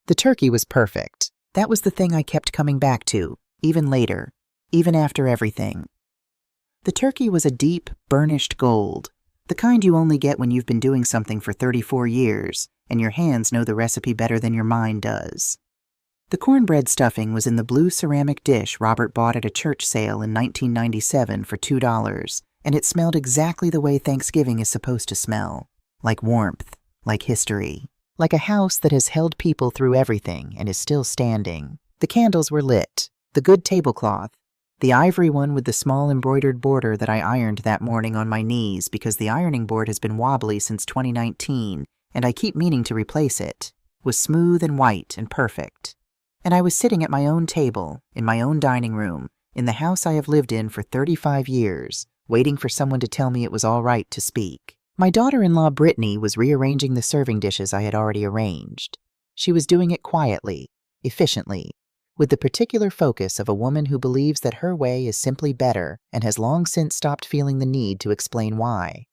The turkey was perfect. That was the thing I kept coming back to, even later, even after everything. The turkey was a deep, burnished gold, the kind you only get when you've been doing something for 34 years, and your hands know the recipe better than your mind does. The cornbread stuffing was in the blue ceramic dish Robert bought at a church sale in 1997 for $2, and it smelled exactly the way Thanksgiving is supposed to smell, like warmth, like history, like a house that has held people through everything and is still standing. The candles were lit, the good tablecloth, the ivory one with the small embroidered border that I ironed that morning on my knees because the ironing board has been wobbly since 2019 and I keep meaning to replace it, was smooth and white and perfect. And I was sitting at my own table, in my own dining room, in the house I have lived in for 35 years, waiting for someone to tell me it was all right to speak. My daughter-in-law Brittany was rearranging the serving dishes I had already arranged. She was doing it quietly, efficiently, with the particular focus of a woman who believes that her way is simply better and has long since stopped feeling the need to explain why.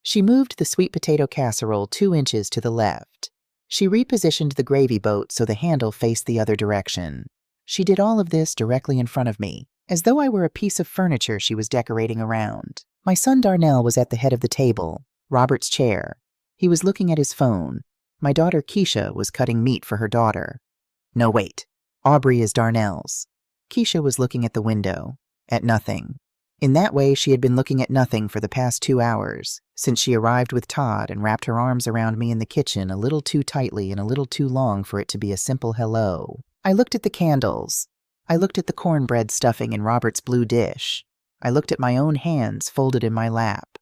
She moved the sweet potato casserole 2 inches to the left. She repositioned the gravy boat so the handle faced the other direction. She did all of this directly in front of me, as though I were a piece of furniture she was decorating around. My son Darnell was at the head of the table, Robert's chair. He was looking at his phone. My daughter Keisha was cutting meat for her daughter. No, wait. Aubrey is Darnell's. Keisha was looking at the window, at nothing. In that way, she had been looking at nothing for the past 2 hours, since she arrived with Todd and wrapped her arms around me in the kitchen a little too tightly and a little too long for it to be a simple hello. I looked at the candles. I looked at the cornbread stuffing in Robert's blue dish. I looked at my own hands folded in my lap.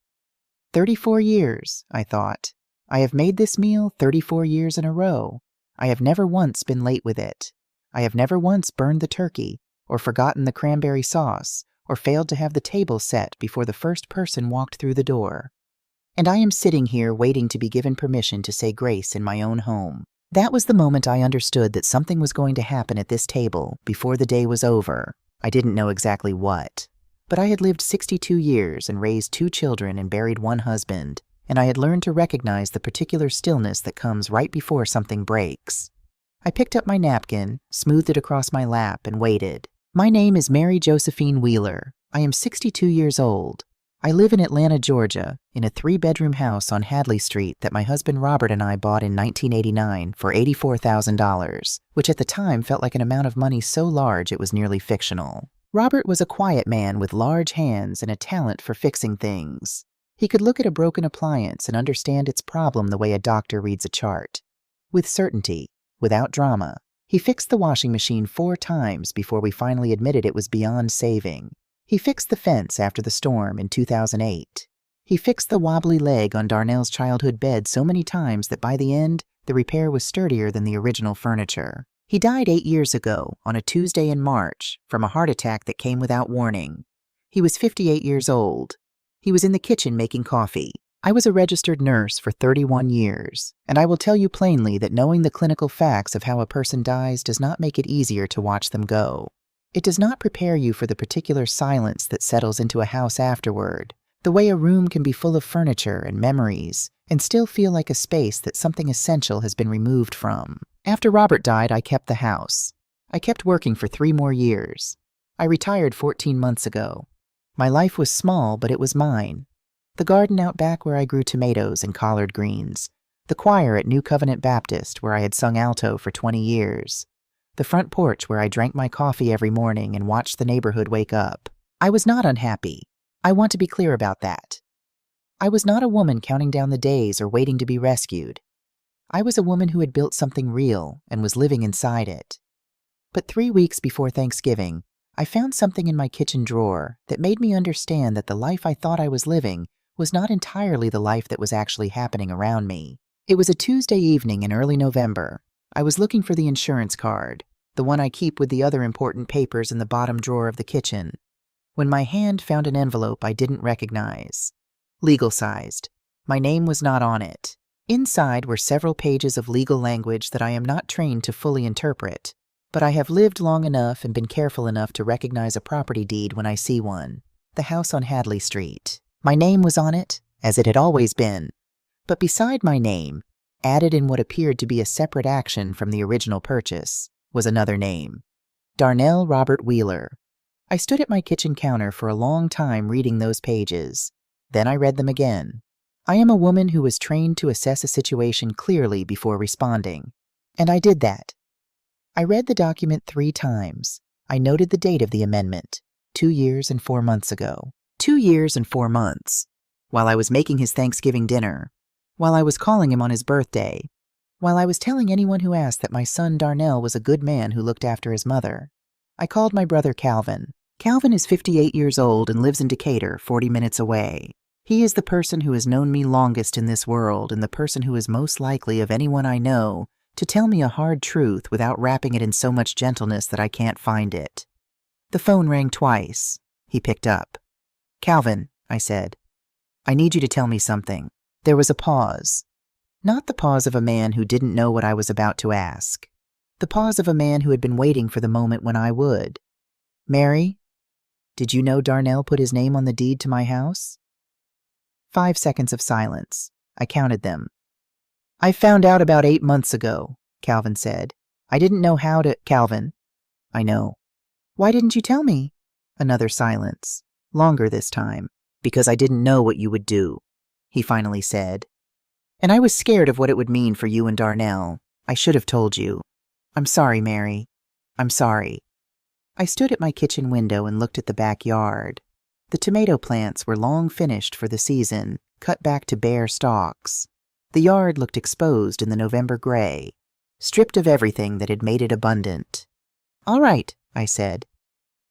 34 years, I thought. I have made this meal 34 years in a row. I have never once been late with it. I have never once burned the turkey, or forgotten the cranberry sauce, or failed to have the table set before the first person walked through the door. And I am sitting here waiting to be given permission to say grace in my own home. That was the moment I understood that something was going to happen at this table before the day was over. I didn't know exactly what. But I had lived 62 years and raised 2 children and buried 1 husband, and I had learned to recognize the particular stillness that comes right before something breaks. I picked up my napkin, smoothed it across my lap, and waited. My name is Mary Josephine Wheeler. I am 62 years old. I live in Atlanta, Georgia, in a 3-bedroom house on Hadley Street that my husband Robert and I bought in 1989 for $84,000, which at the time felt like an amount of money so large it was nearly fictional. Robert was a quiet man with large hands and a talent for fixing things. He could look at a broken appliance and understand its problem the way a doctor reads a chart. With certainty, without drama. He fixed the washing machine 4 times before we finally admitted it was beyond saving. He fixed the fence after the storm in 2008. He fixed the wobbly leg on Darnell's childhood bed so many times that by the end, the repair was sturdier than the original furniture. He died 8 years ago, on a Tuesday in March, from a heart attack that came without warning. He was 58 years old. He was in the kitchen making coffee. I was a registered nurse for 31 years, and I will tell you plainly that knowing the clinical facts of how a person dies does not make it easier to watch them go. It does not prepare you for the particular silence that settles into a house afterward, the way a room can be full of furniture and memories, and still feel like a space that something essential has been removed from. After Robert died, I kept the house. I kept working for 3 more years. I retired 14 months ago. My life was small, but it was mine. The garden out back where I grew tomatoes and collard greens. The choir at New Covenant Baptist where I had sung alto for 20 years. The front porch where I drank my coffee every morning and watched the neighborhood wake up. I was not unhappy. I want to be clear about that. I was not a woman counting down the days or waiting to be rescued. I was a woman who had built something real and was living inside it. But 3 weeks before Thanksgiving, I found something in my kitchen drawer that made me understand that the life I thought I was living was not entirely the life that was actually happening around me. It was a Tuesday evening in early November. I was looking for the insurance card, the one I keep with the other important papers in the bottom drawer of the kitchen, when my hand found an envelope I didn't recognize. Legal-sized. My name was not on it. Inside were several pages of legal language that I am not trained to fully interpret, but I have lived long enough and been careful enough to recognize a property deed when I see one. The house on Hadley Street. My name was on it, as it had always been. But beside my name, added in what appeared to be a separate action from the original purchase, was another name. Darnell Robert Wheeler. I stood at my kitchen counter for a long time reading those pages. Then I read them again. I am a woman who was trained to assess a situation clearly before responding. And I did that. I read the document 3 times. I noted the date of the amendment, 2 years and 4 months ago. 2 years and 4 months. While I was making his Thanksgiving dinner. While I was calling him on his birthday. While I was telling anyone who asked that my son Darnell was a good man who looked after his mother. I called my brother Calvin. Calvin is 58 years old and lives in Decatur, 40 minutes away. He is the person who has known me longest in this world and the person who is most likely of anyone I know to tell me a hard truth without wrapping it in so much gentleness that I can't find it. The phone rang twice. He picked up. "Calvin," I said, "I need you to tell me something." There was a pause. Not the pause of a man who didn't know what I was about to ask. The pause of a man who had been waiting for the moment when I would. "Mary, did you know Darnell put his name on the deed to my house?" 5 seconds of silence. I counted them. "I found out about 8 months ago," Calvin said. "I didn't know how to—" "Calvin." "I know." "Why didn't you tell me?" Another silence. Longer this time. "Because I didn't know what you would do," he finally said. "And I was scared of what it would mean for you and Darnell. I should have told you. I'm sorry, Mary. I'm sorry." I stood at my kitchen window and looked at the backyard. The tomato plants were long finished for the season, cut back to bare stalks. The yard looked exposed in the November gray, stripped of everything that had made it abundant. "All right," I said.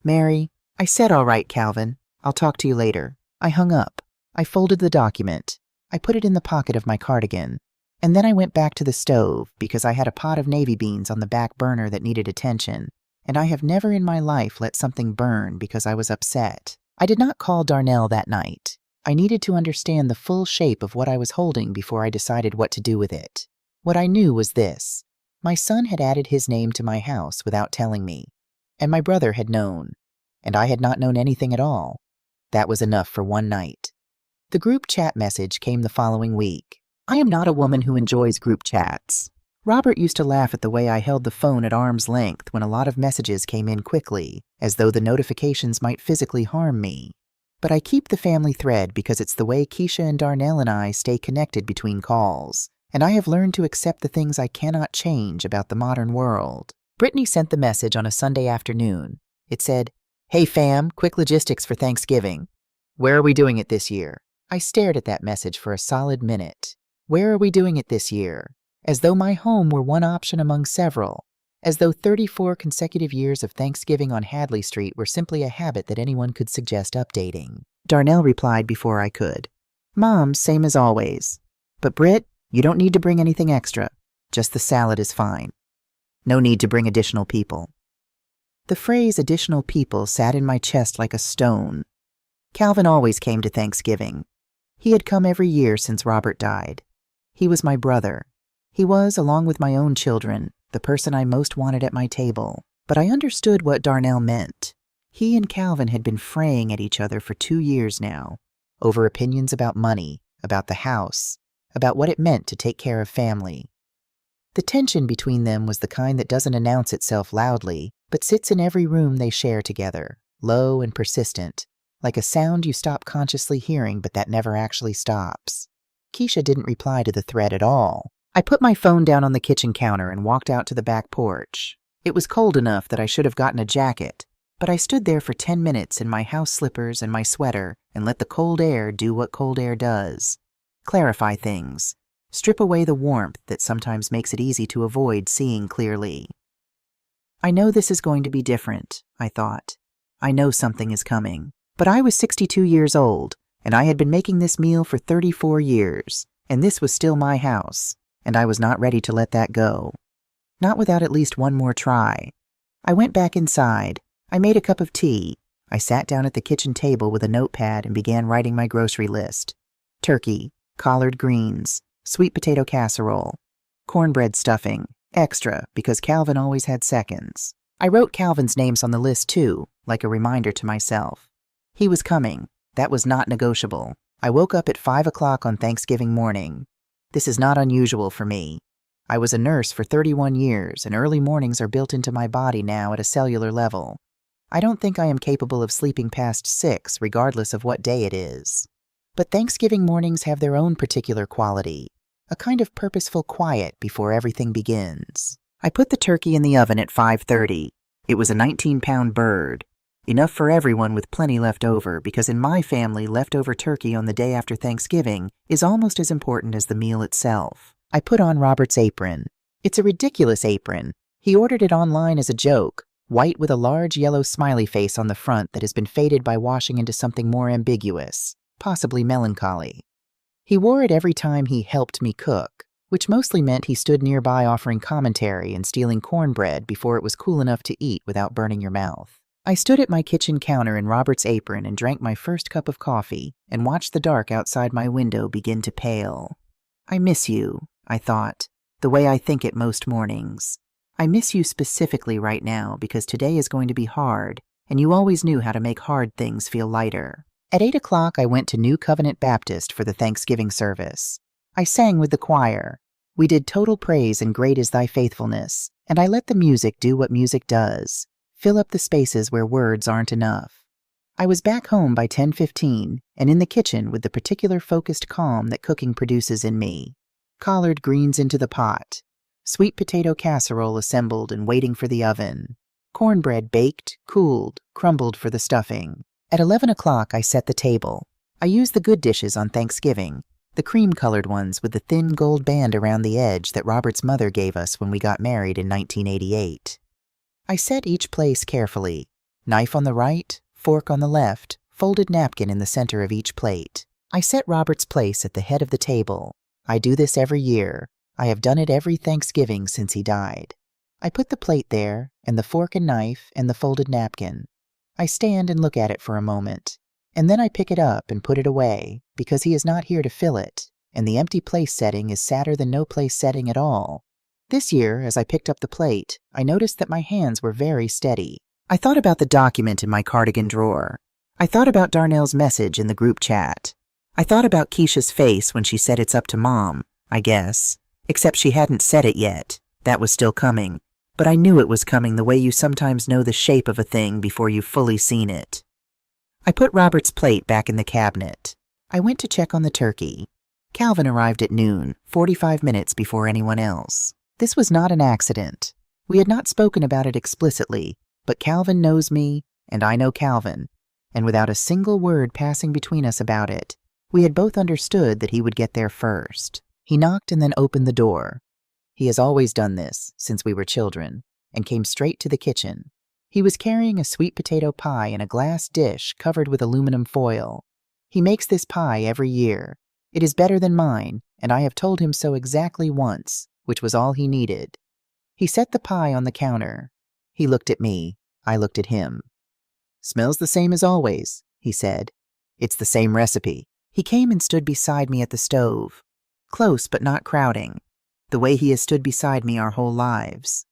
"Mary," I said, "all right, Calvin. I'll talk to you later." I hung up. I folded the document. I put it in the pocket of my cardigan. And then I went back to the stove because I had a pot of navy beans on the back burner that needed attention, and I have never in my life let something burn because I was upset. I did not call Darnell that night. I needed to understand the full shape of what I was holding before I decided what to do with it. What I knew was this. My son had added his name to my house without telling me, and my brother had known, and I had not known anything at all. That was enough for one night. The group chat message came the following week. I am not a woman who enjoys group chats. Robert used to laugh at the way I held the phone at arm's length when a lot of messages came in quickly, as though the notifications might physically harm me. But I keep the family thread because it's the way Keisha and Darnell and I stay connected between calls, and I have learned to accept the things I cannot change about the modern world. Brittany sent the message on a Sunday afternoon. It said, "Hey fam, quick logistics for Thanksgiving. Where are we doing it this year?" I stared at that message for a solid minute. Where are we doing it this year? As though my home were one option among several. As though 34 consecutive years of Thanksgiving on Hadley Street were simply a habit that anyone could suggest updating. Darnell replied before I could. "Mom, same as always. But Britt, you don't need to bring anything extra. Just the salad is fine. No need to bring additional people." The phrase additional people sat in my chest like a stone. Calvin always came to Thanksgiving. He had come every year since Robert died. He was my brother. He was, along with my own children, the person I most wanted at my table. But I understood what Darnell meant. He and Calvin had been fraying at each other for 2 years now, over opinions about money, about the house, about what it meant to take care of family. The tension between them was the kind that doesn't announce itself loudly, but sits in every room they share together, low and persistent, like a sound you stop consciously hearing but that never actually stops. Keisha didn't reply to the thread at all. I put my phone down on the kitchen counter and walked out to the back porch. It was cold enough that I should have gotten a jacket, but I stood there for 10 minutes in my house slippers and my sweater and let the cold air do what cold air does. Clarify things. Strip away the warmth that sometimes makes it easy to avoid seeing clearly. I know this is going to be different, I thought. I know something is coming. But I was 62 years old, and I had been making this meal for 34 years, and this was still my house, and I was not ready to let that go. Not without at least one more try. I went back inside. I made a cup of tea. I sat down at the kitchen table with a notepad and began writing my grocery list. Turkey, collard greens, sweet potato casserole, cornbread stuffing, extra because Calvin always had seconds. I wrote Calvin's names on the list too, like a reminder to myself. He was coming. That was not negotiable. I woke up at 5 o'clock on Thanksgiving morning. This is not unusual for me. I was a nurse for 31 years, and early mornings are built into my body now at a cellular level. I don't think I am capable of sleeping past 6, regardless of what day it is. But Thanksgiving mornings have their own particular quality, a kind of purposeful quiet before everything begins. I put the turkey in the oven at 5:30. It was a 19-pound bird, enough for everyone with plenty left over, because in my family, leftover turkey on the day after Thanksgiving is almost as important as the meal itself. I put on Robert's apron. It's a ridiculous apron. He ordered it online as a joke, white with a large yellow smiley face on the front that has been faded by washing into something more ambiguous, possibly melancholy. He wore it every time he helped me cook, which mostly meant he stood nearby offering commentary and stealing cornbread before it was cool enough to eat without burning your mouth. I stood at my kitchen counter in Robert's apron and drank my first cup of coffee and watched the dark outside my window begin to pale. I miss you, I thought, the way I think it most mornings. I miss you specifically right now because today is going to be hard, and you always knew how to make hard things feel lighter. At 8 o'clock, I went to New Covenant Baptist for the Thanksgiving service. I sang with the choir. We did Total Praise and Great is Thy Faithfulness, and I let the music do what music does, fill up the spaces where words aren't enough. I was back home by 10:15 and in the kitchen with the particular focused calm that cooking produces in me. Collard greens into the pot. Sweet potato casserole assembled and waiting for the oven. Cornbread baked, cooled, crumbled for the stuffing. At 11 o'clock, I set the table. I used the good dishes on Thanksgiving, the cream-colored ones with the thin gold band around the edge that Robert's mother gave us when we got married in 1988. I set each place carefully. Knife on the right, fork on the left, folded napkin in the center of each plate. I set Robert's place at the head of the table. I do this every year. I have done it every Thanksgiving since he died. I put the plate there, and the fork and knife, and the folded napkin. I stand and look at it for a moment, and then I pick it up and put it away, because he is not here to fill it, and the empty place setting is sadder than no place setting at all. This year, as I picked up the plate, I noticed that my hands were very steady. I thought about the document in my cardigan drawer. I thought about Darnell's message in the group chat. I thought about Keisha's face when she said it's up to Mom, I guess. Except she hadn't said it yet. That was still coming. But I knew it was coming the way you sometimes know the shape of a thing before you've fully seen it. I put Robert's plate back in the cabinet. I went to check on the turkey. Calvin arrived at noon, 45 minutes before anyone else. This was not an accident. We had not spoken about it explicitly, but Calvin knows me, and I know Calvin, and without a single word passing between us about it, we had both understood that he would get there first. He knocked and then opened the door. He has always done this since we were children, and came straight to the kitchen. He was carrying a sweet potato pie in a glass dish covered with aluminum foil. He makes this pie every year. It is better than mine, and I have told him so exactly once, which was all he needed. He set the pie on the counter. He looked at me. I looked at him. "Smells the same as always," he said. "It's the same recipe." He came and stood beside me at the stove. Close but not crowding, the way he has stood beside me our whole lives.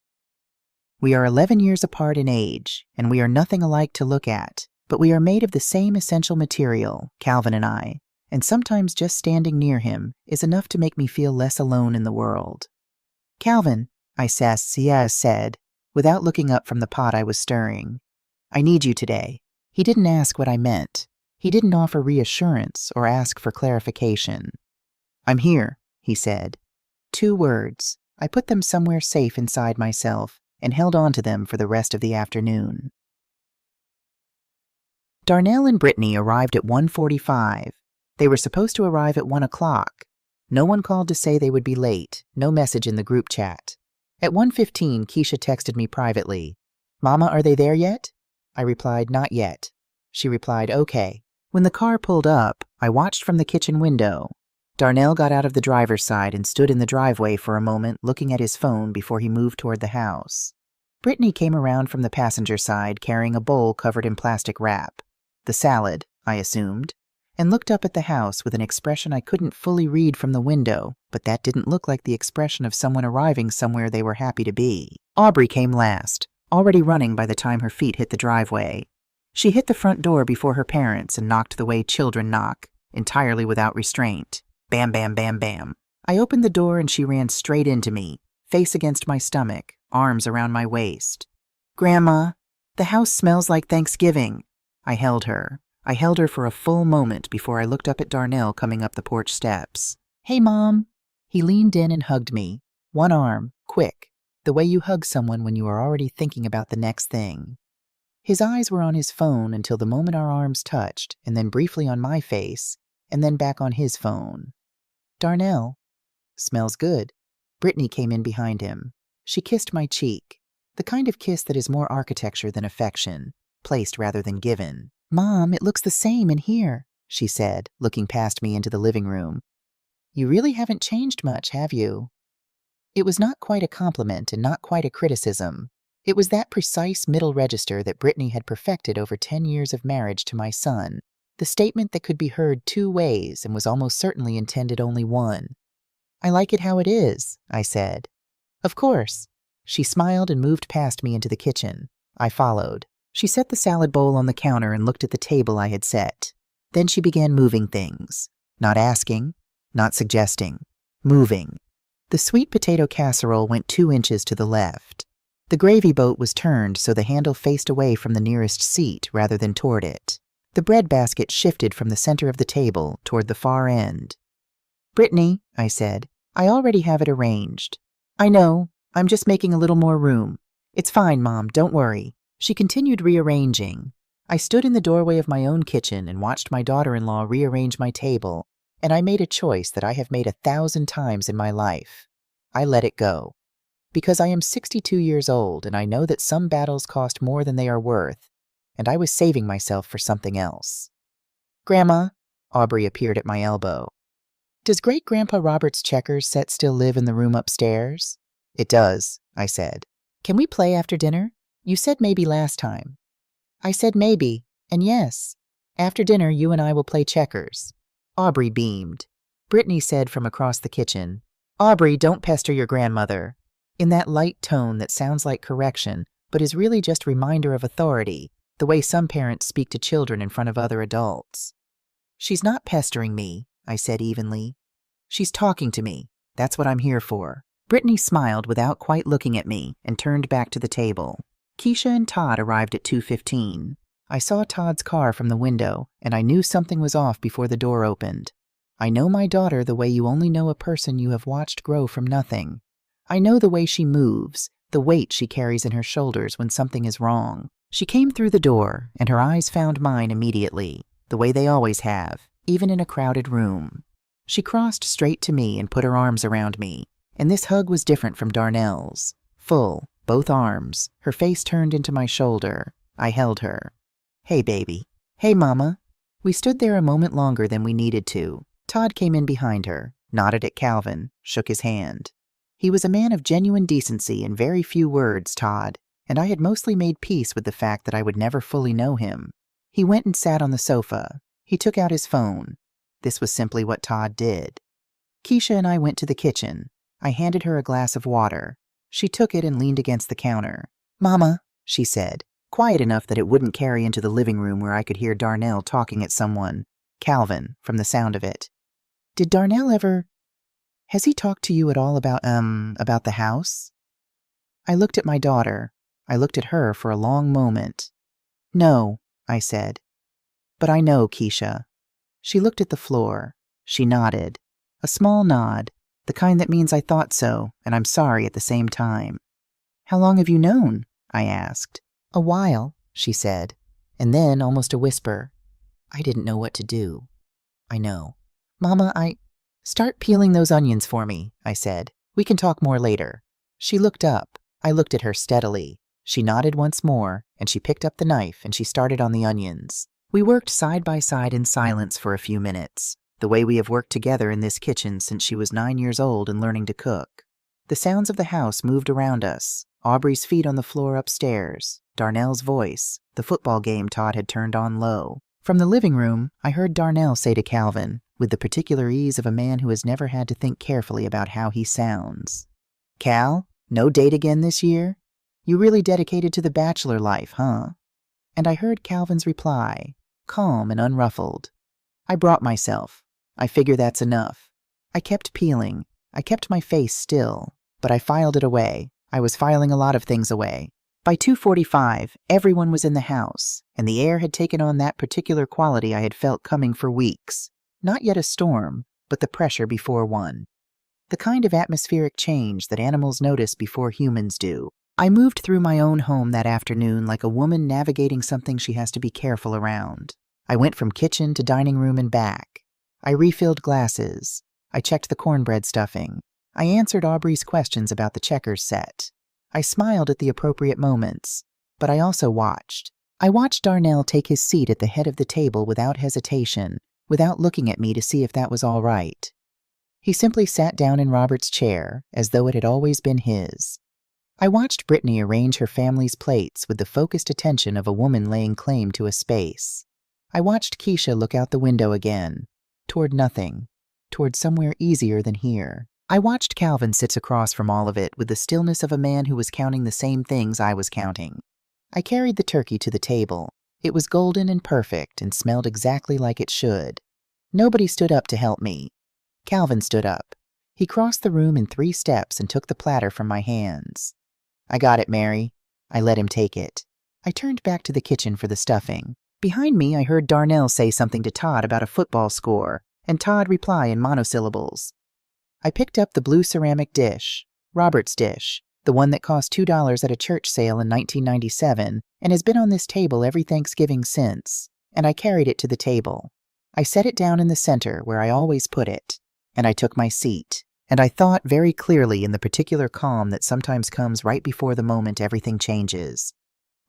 We are 11 years apart in age, and we are nothing alike to look at, but we are made of the same essential material, Calvin and I, and sometimes just standing near him is enough to make me feel less alone in the world. "Calvin," I said, without looking up from the pot I was stirring. "I need you today." He didn't ask what I meant. He didn't offer reassurance or ask for clarification. "I'm here," he said. 2 words. I put them somewhere safe inside myself and held on to them for the rest of the afternoon. Darnell and Brittany arrived at 1:45. They were supposed to arrive at 1 o'clock. No one called to say they would be late, no message in the group chat. At 1:15, Keisha texted me privately. "Mama, are they there yet?" I replied, "Not yet." She replied, "Okay." When the car pulled up, I watched from the kitchen window. Darnell got out of the driver's side and stood in the driveway for a moment looking at his phone before he moved toward the house. Brittany came around from the passenger side carrying a bowl covered in plastic wrap. The salad, I assumed, and looked up at the house with an expression I couldn't fully read from the window, but that didn't look like the expression of someone arriving somewhere they were happy to be. Aubrey came last, already running by the time her feet hit the driveway. She hit the front door before her parents and knocked the way children knock, entirely without restraint. Bam, bam, bam, bam. I opened the door and she ran straight into me, face against my stomach, arms around my waist. "Grandma, the house smells like Thanksgiving." I held her. I held her for a full moment before I looked up at Darnell coming up the porch steps. "Hey, Mom." He leaned in and hugged me. One arm, quick, the way you hug someone when you are already thinking about the next thing. His eyes were on his phone until the moment our arms touched, and then briefly on my face, and then back on his phone. "Darnell, smells good." Brittany came in behind him. She kissed my cheek, the kind of kiss that is more architecture than affection, placed rather than given. "Mom, it looks the same in here," she said, looking past me into the living room. "You really haven't changed much, have you?" It was not quite a compliment and not quite a criticism. It was that precise middle register that Brittany had perfected over 10 years of marriage to my son, the statement that could be heard 2 ways and was almost certainly intended only one. "I like it how it is," I said. "Of course." She smiled and moved past me into the kitchen. I followed. She set the salad bowl on the counter and looked at the table I had set. Then she began moving things. Not asking, not suggesting. Moving. The sweet potato casserole went 2 inches to the left. The gravy boat was turned so the handle faced away from the nearest seat rather than toward it. The bread basket shifted from the center of the table toward the far end. "Brittany," I said, "I already have it arranged." "I know. I'm just making a little more room." "It's fine, Mom. Don't worry." She continued rearranging. I stood in the doorway of my own kitchen and watched my daughter-in-law rearrange my table, and I made a choice that I have made 1,000 times in my life. I let it go. Because I am 62 years old and I know that some battles cost more than they are worth, and I was saving myself for something else. "Grandma," Aubrey appeared at my elbow. "Does Great-Grandpa Robert's checkers set still live in the room upstairs?" "It does," I said. "Can we play after dinner? You said maybe last time." I said maybe, and yes. After dinner, you and I will play checkers. Aubrey beamed. Brittany said from across the kitchen, "Aubrey, don't pester your grandmother," in that light tone that sounds like correction, but is really just reminder of authority, the way some parents speak to children in front of other adults. "She's not pestering me," I said evenly. "She's talking to me. That's what I'm here for." Brittany smiled without quite looking at me and turned back to the table. Keisha and Todd arrived at 2:15. I saw Todd's car from the window, and I knew something was off before the door opened. I know my daughter the way you only know a person you have watched grow from nothing. I know the way she moves, the weight she carries in her shoulders when something is wrong. She came through the door, and her eyes found mine immediately, the way they always have, even in a crowded room. She crossed straight to me and put her arms around me, and this hug was different from Darnell's. Full, both arms, her face turned into my shoulder. I held her. "Hey, baby." "Hey, Mama." We stood there a moment longer than we needed to. Todd came in behind her, nodded at Calvin, shook his hand. He was a man of genuine decency and very few words, Todd, and I had mostly made peace with the fact that I would never fully know him. He went and sat on the sofa. He took out his phone. This was simply what Todd did. Keisha and I went to the kitchen. I handed her a glass of water. She took it and leaned against the counter. "Mama," she said, quiet enough that it wouldn't carry into the living room where I could hear Darnell talking at someone, Calvin, from the sound of it. "Did Darnell ever... has he talked to you at all about the house?" I looked at my daughter. I looked at her for a long moment. "No," I said. "But I know, Keisha." She looked at the floor. She nodded. A small nod, the kind that means I thought so, and I'm sorry at the same time. "How long have you known?" I asked. "A while," she said, and then, almost a whisper, "I didn't know what to do." "I know." "Mama, start peeling those onions for me," I said. "We can talk more later." She looked up. I looked at her steadily. She nodded once more, and she picked up the knife and she started on the onions. We worked side by side in silence for a few minutes, the way we have worked together in this kitchen since she was 9 years old and learning to cook. The sounds of the house moved around us, Aubrey's feet on the floor upstairs, Darnell's voice, the football game Todd had turned on low. From the living room, I heard Darnell say to Calvin, with the particular ease of a man who has never had to think carefully about how he sounds, "Cal, no date again this year? You really dedicated to the bachelor life, huh?" And I heard Calvin's reply, calm and unruffled, "I brought myself. I figure that's enough." I kept peeling. I kept my face still, but I filed it away. I was filing a lot of things away. By 2:45, everyone was in the house, and the air had taken on that particular quality I had felt coming for weeks. Not yet a storm, but the pressure before one. The kind of atmospheric change that animals notice before humans do. I moved through my own home that afternoon like a woman navigating something she has to be careful around. I went from kitchen to dining room and back. I refilled glasses. I checked the cornbread stuffing. I answered Aubrey's questions about the checkers set. I smiled at the appropriate moments, but I also watched. I watched Darnell take his seat at the head of the table without hesitation, without looking at me to see if that was all right. He simply sat down in Robert's chair, as though it had always been his. I watched Brittany arrange her family's plates with the focused attention of a woman laying claim to a space. I watched Keisha look out the window again, toward nothing, toward somewhere easier than here. I watched Calvin sit across from all of it with the stillness of a man who was counting the same things I was counting. I carried the turkey to the table. It was golden and perfect and smelled exactly like it should. Nobody stood up to help me. Calvin stood up. He crossed the room in 3 steps and took the platter from my hands. "I got it, Mary." I let him take it. I turned back to the kitchen for the stuffing. Behind me, I heard Darnell say something to Todd about a football score, and Todd reply in monosyllables. I picked up the blue ceramic dish, Robert's dish, the one that cost $2 at a church sale in 1997 and has been on this table every Thanksgiving since, and I carried it to the table. I set it down in the center where I always put it, and I took my seat, and I thought very clearly in the particular calm that sometimes comes right before the moment everything changes.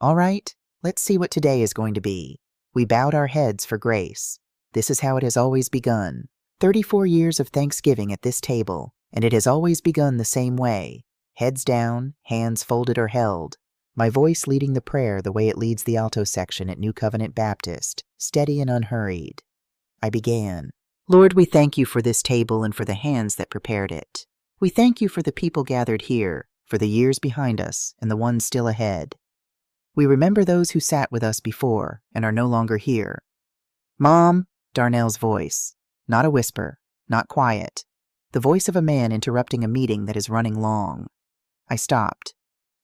All right, let's see what today is going to be. We bowed our heads for grace. This is how it has always begun. 34 years of Thanksgiving at this table, and it has always begun the same way. Heads down, hands folded or held. My voice leading the prayer the way it leads the alto section at New Covenant Baptist, steady and unhurried. I began. Lord, we thank you for this table and for the hands that prepared it. We thank you for the people gathered here, for the years behind us and the ones still ahead. We remember those who sat with us before and are no longer here. Mom, Darnell's voice. Not a whisper, not quiet. The voice of a man interrupting a meeting that is running long. I stopped.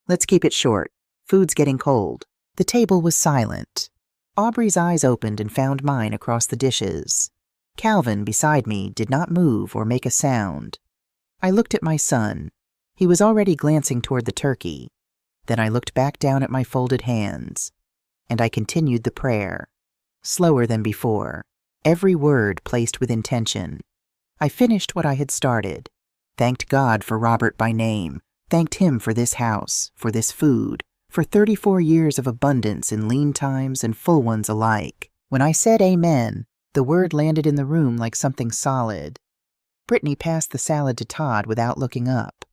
Let's keep it short. Food's getting cold. The table was silent. Aubrey's eyes opened and found mine across the dishes. Calvin, beside me, did not move or make a sound. I looked at my son. He was already glancing toward the turkey. Then I looked back down at my folded hands. And I continued the prayer. Slower than before. Every word placed with intention. I finished what I had started. Thanked God for Robert by name. Thanked him for this house, for this food, for 34 years of abundance in lean times and full ones alike. When I said amen, the word landed in the room like something solid. Brittany passed the salad to Todd without looking up.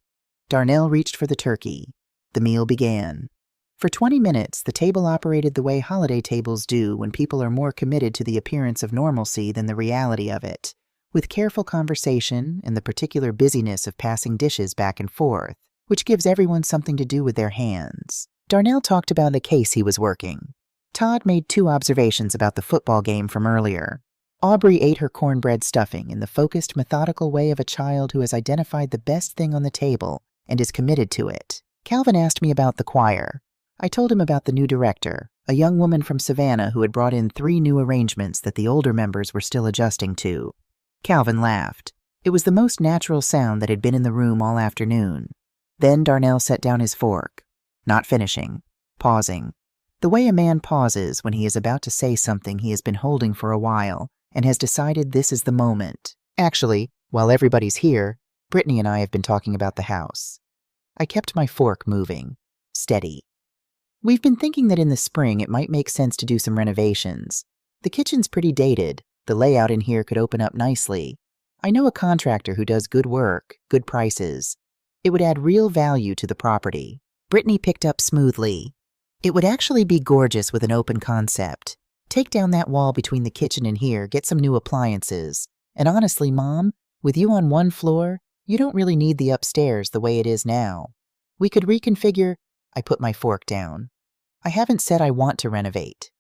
Darnell reached for the turkey. The meal began. For 20 minutes, the table operated the way holiday tables do when people are more committed to the appearance of normalcy than the reality of it, with careful conversation and the particular busyness of passing dishes back and forth, which gives everyone something to do with their hands. Darnell talked about the case he was working. Todd made 2 observations about the football game from earlier. Aubrey ate her cornbread stuffing in the focused, methodical way of a child who has identified the best thing on the table and is committed to it. Calvin asked me about the choir. I told him about the new director, a young woman from Savannah who had brought in 3 new arrangements that the older members were still adjusting to. Calvin laughed. It was the most natural sound that had been in the room all afternoon. Then Darnell set down his fork, not finishing, pausing. The way a man pauses when he is about to say something he has been holding for a while and has decided this is the moment. Actually, while everybody's here, Brittany and I have been talking about the house. I kept my fork moving, steady. We've been thinking that in the spring it might make sense to do some renovations. The kitchen's pretty dated. The layout in here could open up nicely. I know a contractor who does good work, good prices. It would add real value to the property. Brittany picked up smoothly. It would actually be gorgeous with an open concept. Take down that wall between the kitchen and here, get some new appliances. And honestly, Mom, with you on one floor, you don't really need the upstairs the way it is now. We could reconfigure. I put my fork down. I haven't said I want to renovate.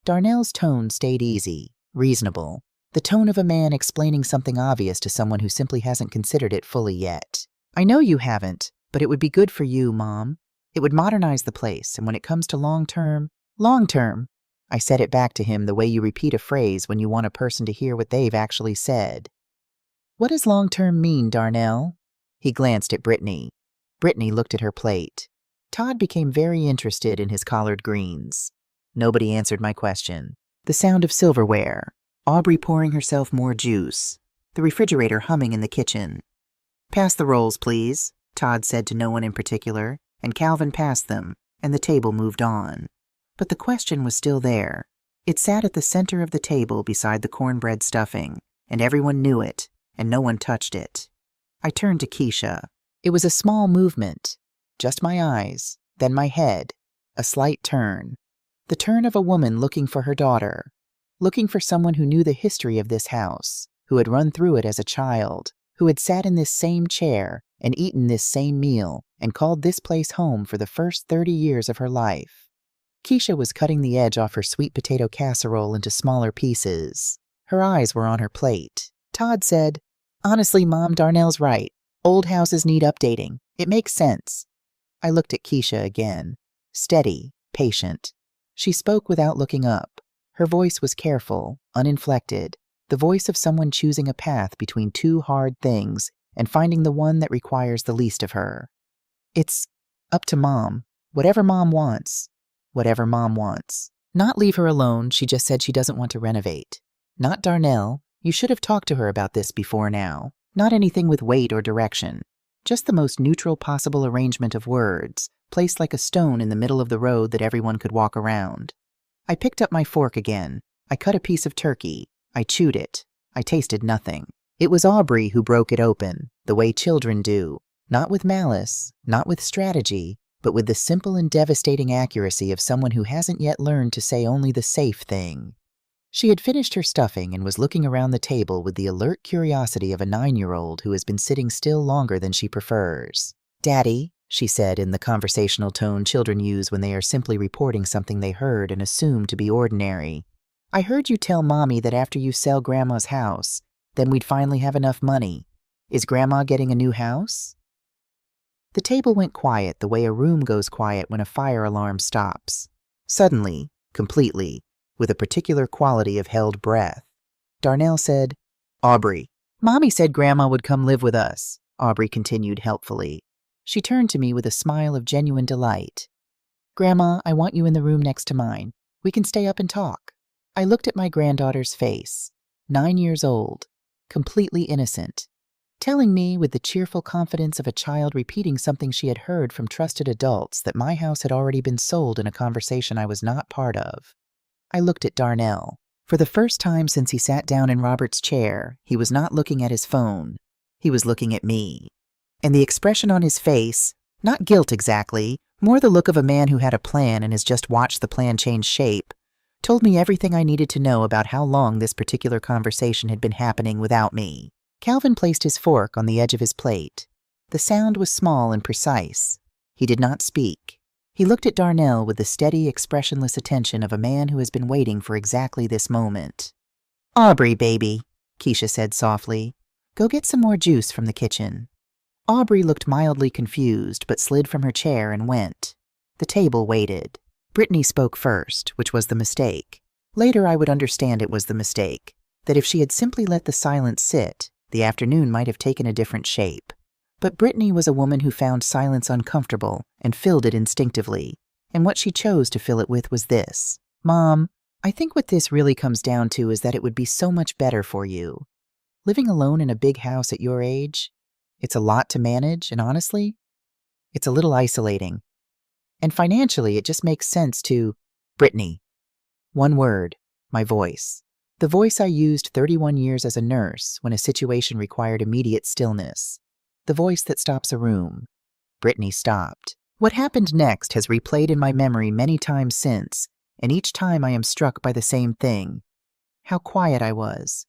Darnell's tone stayed easy, reasonable. The tone of a man explaining something obvious to someone who simply hasn't considered it fully yet. I know you haven't, but it would be good for you, Mom. It would modernize the place, and when it comes to long-term, I said it back to him the way you repeat a phrase when you want a person to hear what they've actually said. What does long-term mean, Darnell? He glanced at Brittany. Brittany looked at her plate. Todd became very interested in his collard greens. Nobody answered my question. The sound of silverware, Aubrey pouring herself more juice, the refrigerator humming in the kitchen. Pass the rolls, please, Todd said to no one in particular, and Calvin passed them, and the table moved on. But the question was still there. It sat at the center of the table beside the cornbread stuffing, and everyone knew it, and no one touched it. I turned to Keisha. It was a small movement. Just my eyes, then my head, a slight turn. The turn of a woman looking for her daughter, looking for someone who knew the history of this house, who had run through it as a child, who had sat in this same chair and eaten this same meal and called this place home for the first 30 years of her life. Keisha was cutting the edge off her sweet potato casserole into smaller pieces. Her eyes were on her plate. Todd said, "Honestly, Mom, Darnell's right. Old houses need updating. It makes sense." I looked at Keisha again. Steady, patient. She spoke without looking up. Her voice was careful, uninflected, the voice of someone choosing a path between two hard things and finding the one that requires the least of her. It's up to Mom. Whatever Mom wants. Whatever Mom wants. Not leave her alone, she just said she doesn't want to renovate. Not Darnell. You should have talked to her about this before now. Not anything with weight or direction. Just the most neutral possible arrangement of words, placed like a stone in the middle of the road that everyone could walk around. I picked up my fork again. I cut a piece of turkey. I chewed it. I tasted nothing. It was Aubrey who broke it open, the way children do. Not with malice, not with strategy, but with the simple and devastating accuracy of someone who hasn't yet learned to say only the safe thing. She had finished her stuffing and was looking around the table with the alert curiosity of a 9-year-old who has been sitting still longer than she prefers. "Daddy," she said in the conversational tone children use when they are simply reporting something they heard and assume to be ordinary. "I heard you tell Mommy that after you sell Grandma's house, then we'd finally have enough money. Is Grandma getting a new house?" The table went quiet the way a room goes quiet when a fire alarm stops. Suddenly, completely, with a particular quality of held breath. Darnell said, "Aubrey." "Mommy said Grandma would come live with us," Aubrey continued helpfully. She turned to me with a smile of genuine delight. "Grandma, I want you in the room next to mine. We can stay up and talk." I looked at my granddaughter's face, 9 years old, completely innocent, telling me with the cheerful confidence of a child repeating something she had heard from trusted adults that my house had already been sold in a conversation I was not part of. I looked at Darnell. For the first time since he sat down in Robert's chair, he was not looking at his phone. He was looking at me. And the expression on his face, not guilt exactly, more the look of a man who had a plan and has just watched the plan change shape, told me everything I needed to know about how long this particular conversation had been happening without me. Calvin placed his fork on the edge of his plate. The sound was small and precise. He did not speak. He looked at Darnell with the steady, expressionless attention of a man who has been waiting for exactly this moment. "Aubrey, baby," Keisha said softly. "Go get some more juice from the kitchen." Aubrey looked mildly confused, but slid from her chair and went. The table waited. Brittany spoke first, which was the mistake. Later I would understand it was the mistake, that if she had simply let the silence sit, the afternoon might have taken a different shape. But Brittany was a woman who found silence uncomfortable and filled it instinctively, and what she chose to fill it with was this. "Mom, I think what this really comes down to is that it would be so much better for you. Living alone in a big house at your age, it's a lot to manage, and honestly, it's a little isolating. And financially, it just makes sense to—" "Brittany." One word, my voice. The voice I used 31 years as a nurse when a situation required immediate stillness. The voice that stops a room. Brittany stopped. What happened next has replayed in my memory many times since, and each time I am struck by the same thing. How quiet I was.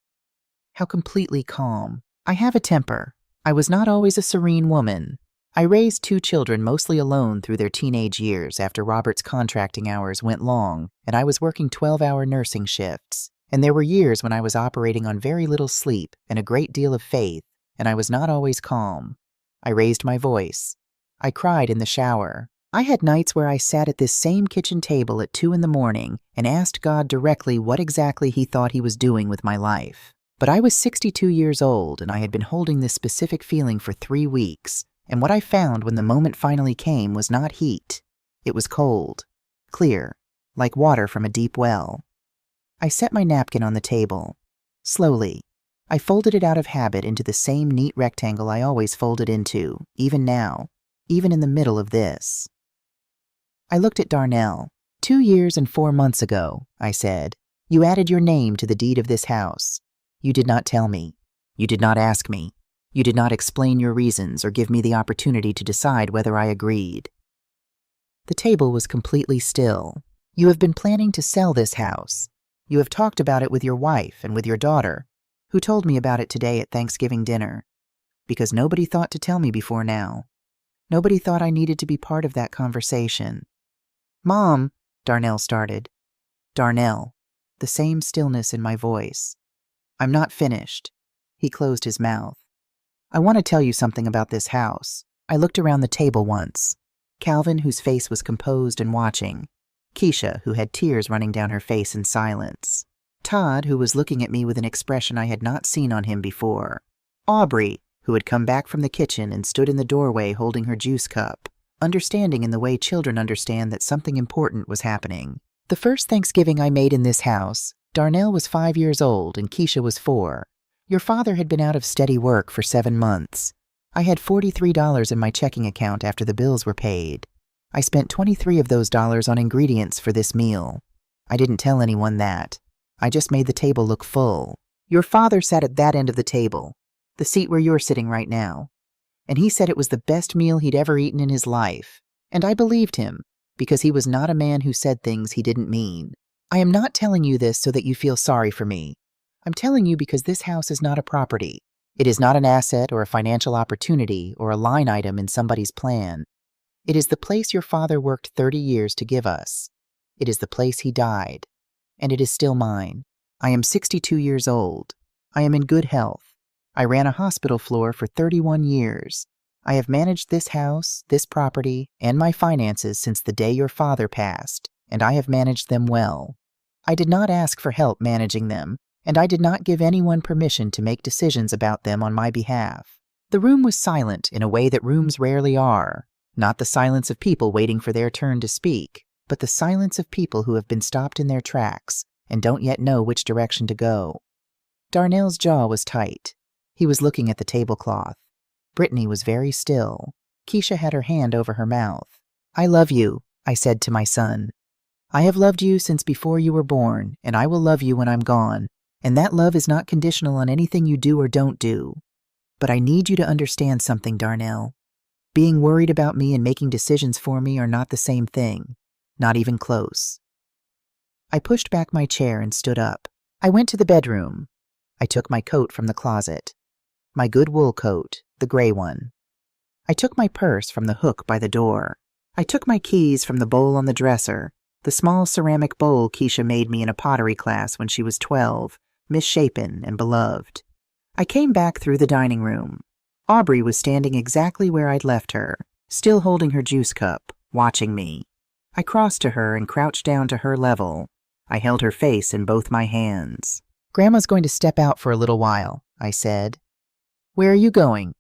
How completely calm. I have a temper. I was not always a serene woman. I raised 2 children mostly alone through their teenage years after Robert's contracting hours went long and I was working 12-hour nursing shifts. And there were years when I was operating on very little sleep and a great deal of faith, and I was not always calm. I raised my voice. I cried in the shower. I had nights where I sat at this same kitchen table at 2 in the morning and asked God directly what exactly he thought he was doing with my life. But I was 62 years old, and I had been holding this specific feeling for 3 weeks, and what I found when the moment finally came was not heat. It was cold, clear, like water from a deep well. I set my napkin on the table. Slowly, I folded it out of habit into the same neat rectangle I always folded into, even now, even in the middle of this. I looked at Darnell. 2 years and 4 months ago, I said, you added your name to the deed of this house. You did not tell me. You did not ask me. You did not explain your reasons or give me the opportunity to decide whether I agreed. The table was completely still. You have been planning to sell this house. You have talked about it with your wife and with your daughter, who told me about it today at Thanksgiving dinner, because nobody thought to tell me before now. Nobody thought I needed to be part of that conversation. Mom, Darnell started. Darnell, the same stillness in my voice. I'm not finished. He closed his mouth. I want to tell you something about this house. I looked around the table once. Calvin, whose face was composed and watching. Keisha, who had tears running down her face in silence. Todd, who was looking at me with an expression I had not seen on him before. Aubrey, who had come back from the kitchen and stood in the doorway holding her juice cup, understanding in the way children understand that something important was happening. The first Thanksgiving I made in this house, Darnell was 5 years old and Keisha was 4. Your father had been out of steady work for 7 months. I had $43 in my checking account after the bills were paid. I spent 23 of those dollars on ingredients for this meal. I didn't tell anyone that. I just made the table look full. Your father sat at that end of the table, the seat where you're sitting right now, and he said it was the best meal he'd ever eaten in his life. And I believed him, because he was not a man who said things he didn't mean. I am not telling you this so that you feel sorry for me. I'm telling you because this house is not a property. It is not an asset or a financial opportunity or a line item in somebody's plan. It is the place your father worked 30 years to give us. It is the place he died. And it is still mine. I am 62 years old. I am in good health. I ran a hospital floor for 31 years. I have managed this house, this property, and my finances since the day your father passed, and I have managed them well. I did not ask for help managing them, and I did not give anyone permission to make decisions about them on my behalf. The room was silent in a way that rooms rarely are. Not the silence of people waiting for their turn to speak, but the silence of people who have been stopped in their tracks and don't yet know which direction to go. Darnell's jaw was tight. He was looking at the tablecloth. Brittany was very still. Keisha had her hand over her mouth. I love you, I said to my son. I have loved you since before you were born, and I will love you when I'm gone, and that love is not conditional on anything you do or don't do. But I need you to understand something, Darnell. Being worried about me and making decisions for me are not the same thing, not even close. I pushed back my chair and stood up. I went to the bedroom. I took my coat from the closet. My good wool coat, the gray one. I took my purse from the hook by the door. I took my keys from the bowl on the dresser, the small ceramic bowl Keisha made me in a pottery class when she was 12, misshapen and beloved. I came back through the dining room. Aubrey was standing exactly where I'd left her, still holding her juice cup, watching me. I crossed to her and crouched down to her level. I held her face in both my hands. Grandma's going to step out for a little while, I said. Where are you going?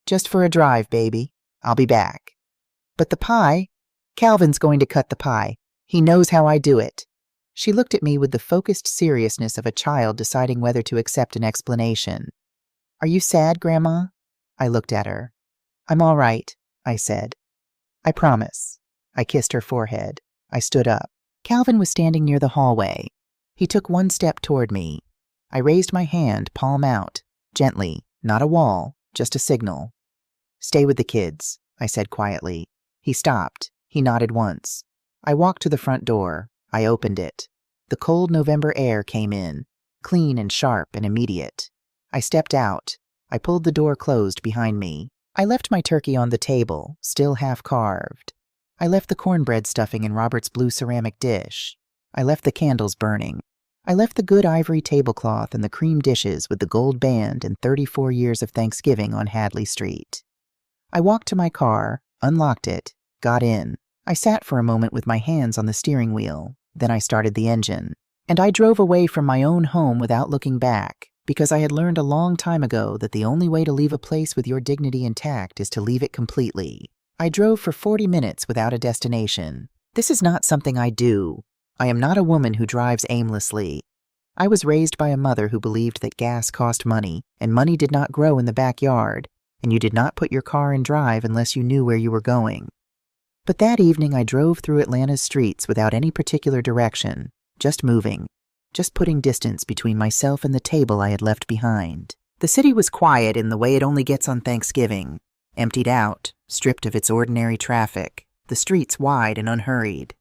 Just for a drive, baby. I'll be back. But the pie? Calvin's going to cut the pie. He knows how I do it. She looked at me with the focused seriousness of a child deciding whether to accept an explanation. Are you sad, Grandma? I looked at her. I'm all right, I said. I promise. I kissed her forehead. I stood up. Calvin was standing near the hallway. He took one step toward me. I raised my hand, palm out, gently, not a wall, just a signal. Stay with the kids, I said quietly. He stopped. He nodded once. I walked to the front door. I opened it. The cold November air came in, clean and sharp and immediate. I stepped out. I pulled the door closed behind me. I left my turkey on the table, still half carved. I left the cornbread stuffing in Robert's blue ceramic dish. I left the candles burning. I left the good ivory tablecloth and the cream dishes with the gold band and 34 years of Thanksgiving on Hadley Street. I walked to my car, unlocked it, got in. I sat for a moment with my hands on the steering wheel. Then I started the engine. And I drove away from my own home without looking back, because I had learned a long time ago that the only way to leave a place with your dignity intact is to leave it completely. I drove for 40 minutes without a destination. This is not something I do. I am not a woman who drives aimlessly. I was raised by a mother who believed that gas cost money, and money did not grow in the backyard, and you did not put your car in drive unless you knew where you were going. But that evening I drove through Atlanta's streets without any particular direction, just moving, just putting distance between myself and the table I had left behind. The city was quiet in the way it only gets on Thanksgiving, emptied out, stripped of its ordinary traffic, the streets wide and unhurried.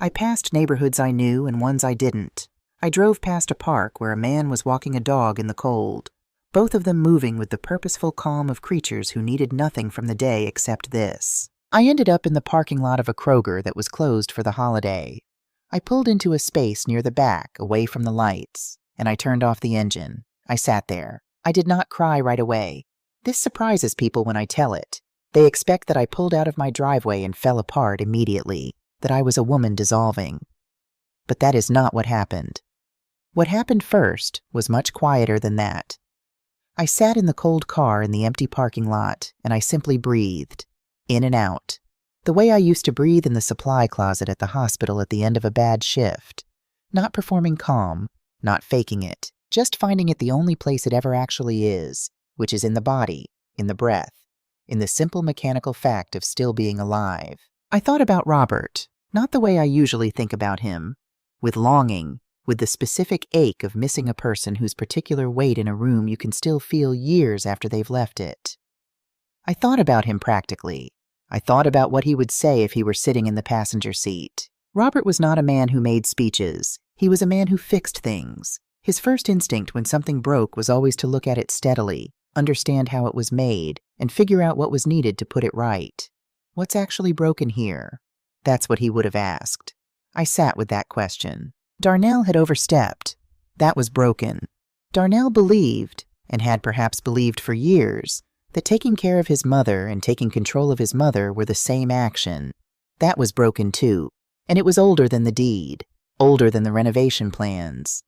I passed neighborhoods I knew and ones I didn't. I drove past a park where a man was walking a dog in the cold, both of them moving with the purposeful calm of creatures who needed nothing from the day except this. I ended up in the parking lot of a Kroger that was closed for the holiday. I pulled into a space near the back, away from the lights, and I turned off the engine. I sat there. I did not cry right away. This surprises people when I tell it. They expect that I pulled out of my driveway and fell apart immediately, that I was a woman dissolving. But that is not what happened. What happened first was much quieter than that. I sat in the cold car in the empty parking lot, and I simply breathed, in and out, the way I used to breathe in the supply closet at the hospital at the end of a bad shift, not performing calm, not faking it, just finding it the only place it ever actually is, which is in the body, in the breath, in the simple mechanical fact of still being alive. I thought about Robert, not the way I usually think about him, with longing, with the specific ache of missing a person whose particular weight in a room you can still feel years after they've left it. I thought about him practically. I thought about what he would say if he were sitting in the passenger seat. Robert was not a man who made speeches. He was a man who fixed things. His first instinct when something broke was always to look at it steadily, understand how it was made, and figure out what was needed to put it right. What's actually broken here? That's what he would have asked. I sat with that question. Darnell had overstepped. That was broken. Darnell believed, and had perhaps believed for years, that taking care of his mother and taking control of his mother were the same action. That was broken too, and it was older than the deed, older than the renovation plans.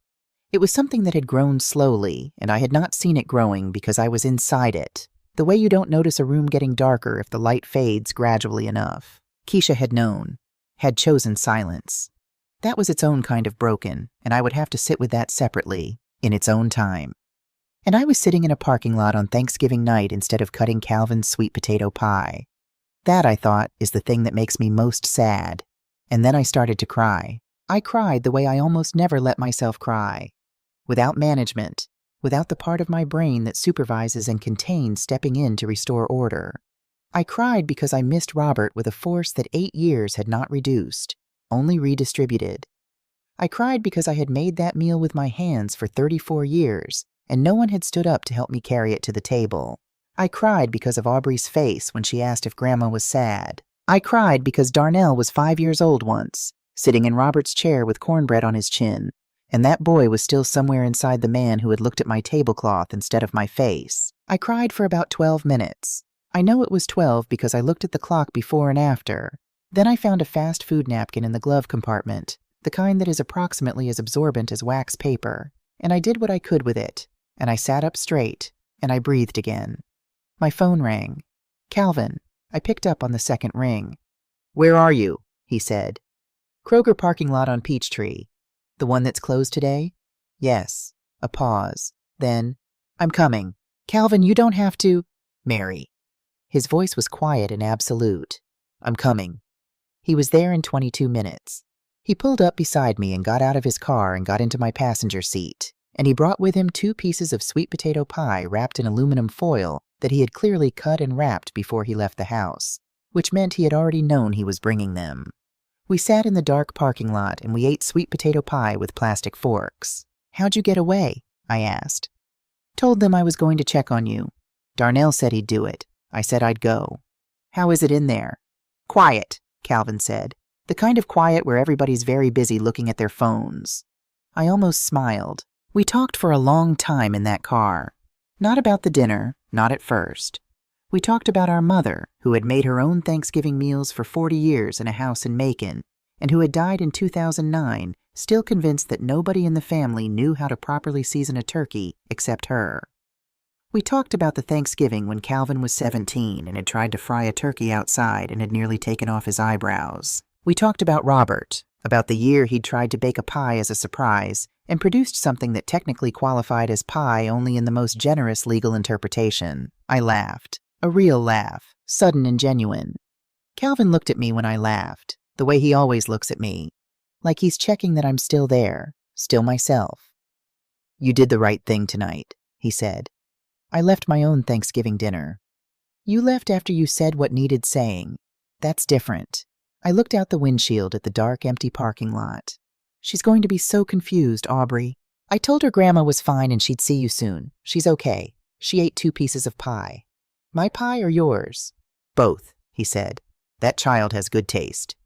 It was something that had grown slowly, and I had not seen it growing because I was inside it, the way you don't notice a room getting darker if the light fades gradually enough. Keisha had known, had chosen silence. That was its own kind of broken, and I would have to sit with that separately, in its own time. And I was sitting in a parking lot on Thanksgiving night instead of cutting Calvin's sweet potato pie. That, I thought, is the thing that makes me most sad. And then I started to cry. I cried the way I almost never let myself cry. Without management, without the part of my brain that supervises and contains stepping in to restore order. I cried because I missed Robert with a force that 8 years had not reduced, only redistributed. I cried because I had made that meal with my hands for 34 years, and no one had stood up to help me carry it to the table. I cried because of Aubrey's face when she asked if Grandma was sad. I cried because Darnell was 5 years old once, sitting in Robert's chair with cornbread on his chin, and that boy was still somewhere inside the man who had looked at my tablecloth instead of my face. I cried for about 12 minutes. I know it was 12 because I looked at the clock before and after. Then I found a fast food napkin in the glove compartment, the kind that is approximately as absorbent as wax paper, and I did what I could with it, and I sat up straight, and I breathed again. My phone rang. Calvin. I picked up on the second ring. "Where are you?" he said. "Kroger parking lot on Peachtree." "The one that's closed today?" "Yes." A pause. Then, "I'm coming." "Calvin, you don't have to—" "Mary." His voice was quiet and absolute. "I'm coming." He was there in 22 minutes. He pulled up beside me and got out of his car and got into my passenger seat, and he brought with him 2 pieces of sweet potato pie wrapped in aluminum foil that he had clearly cut and wrapped before he left the house, which meant he had already known he was bringing them. We sat in the dark parking lot and we ate sweet potato pie with plastic forks. "How'd you get away?" I asked. "Told them I was going to check on you. Darnell said he'd do it. I said I'd go." "How is it in there?" "Quiet," Calvin said. "The kind of quiet where everybody's very busy looking at their phones." I almost smiled. We talked for a long time in that car. Not about the dinner, not at first. We talked about our mother, who had made her own Thanksgiving meals for 40 years in a house in Macon, and who had died in 2009, still convinced that nobody in the family knew how to properly season a turkey except her. We talked about the Thanksgiving when Calvin was 17 and had tried to fry a turkey outside and had nearly taken off his eyebrows. We talked about Robert, about the year he'd tried to bake a pie as a surprise and produced something that technically qualified as pie only in the most generous legal interpretation. I laughed. A real laugh, sudden and genuine. Calvin looked at me when I laughed, the way he always looks at me, like he's checking that I'm still there, still myself. "You did the right thing tonight," he said. "I left my own Thanksgiving dinner." "You left after you said what needed saying. That's different." I looked out the windshield at the dark, empty parking lot. "She's going to be so confused, Aubrey. I told her Grandma was fine and she'd see you soon. She's okay. She ate 2 pieces of pie." "My pie or yours?" "Both," he said. "That child has good taste."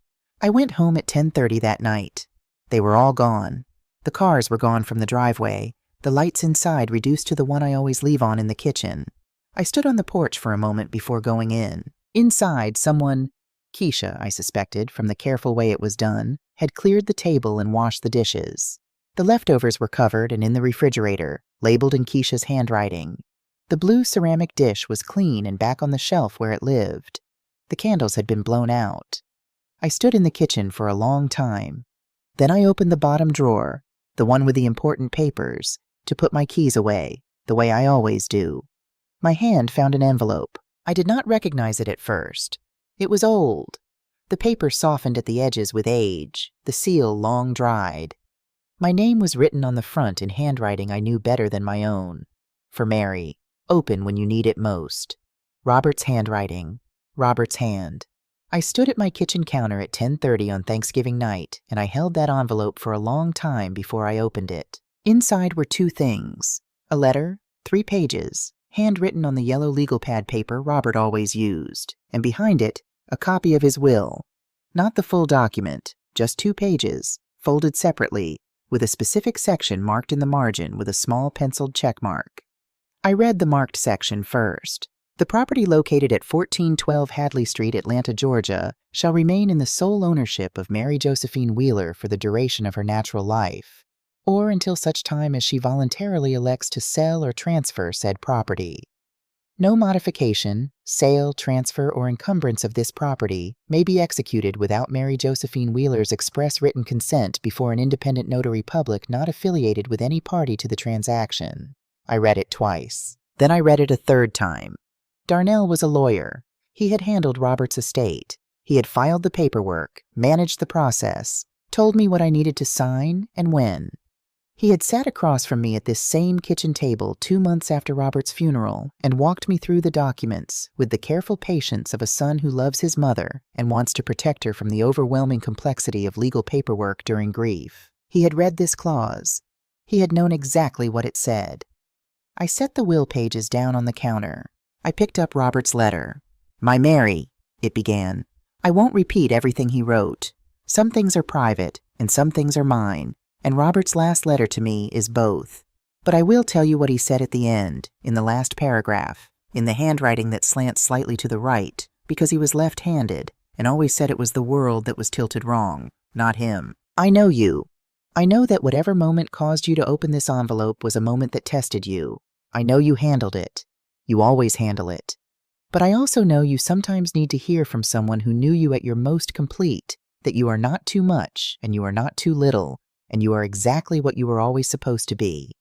I went home at 10:30 that night. They were all gone. The cars were gone from the driveway, the lights inside reduced to the one I always leave on in the kitchen. I stood on the porch for a moment before going in. Inside, someone, Keisha, I suspected, from the careful way it was done, had cleared the table and washed the dishes. The leftovers were covered and in the refrigerator, labeled in Keisha's handwriting. The blue ceramic dish was clean and back on the shelf where it lived. The candles had been blown out. I stood in the kitchen for a long time. Then I opened the bottom drawer, the one with the important papers, to put my keys away, the way I always do. My hand found an envelope. I did not recognize it at first. It was old. The paper softened at the edges with age, the seal long dried. My name was written on the front in handwriting I knew better than my own. For Mary, open when you need it most. Robert's handwriting, Robert's hand. I stood at my kitchen counter at 10:30 on Thanksgiving night, and I held that envelope for a long time before I opened it. Inside were 2 things. A letter, 3 pages, handwritten on the yellow legal pad paper Robert always used, and behind it, a copy of his will. Not the full document, just 2 pages, folded separately, with a specific section marked in the margin with a small penciled check mark. I read the marked section first. "The property located at 1412 Hadley Street, Atlanta, Georgia, shall remain in the sole ownership of Mary Josephine Wheeler for the duration of her natural life, or until such time as she voluntarily elects to sell or transfer said property. No modification, sale, transfer, or encumbrance of this property may be executed without Mary Josephine Wheeler's express written consent before an independent notary public not affiliated with any party to the transaction." I read it twice. Then I read it a 3rd time. Darnell was a lawyer. He had handled Robert's estate. He had filed the paperwork, managed the process, told me what I needed to sign and when. He had sat across from me at this same kitchen table 2 months after Robert's funeral and walked me through the documents with the careful patience of a son who loves his mother and wants to protect her from the overwhelming complexity of legal paperwork during grief. He had read this clause. He had known exactly what it said. I set the will pages down on the counter. I picked up Robert's letter. "My Mary," it began. "I won't repeat everything he wrote. Some things are private and some things are mine. And Robert's last letter to me is both. But I will tell you what he said at the end, in the last paragraph, in the handwriting that slants slightly to the right, because he was left-handed and always said it was the world that was tilted wrong, not him. I know you. I know that whatever moment caused you to open this envelope was a moment that tested you. I know you handled it. You always handle it. But I also know you sometimes need to hear from someone who knew you at your most complete, that you are not too much and you are not too little, and you are exactly what you were always supposed to be.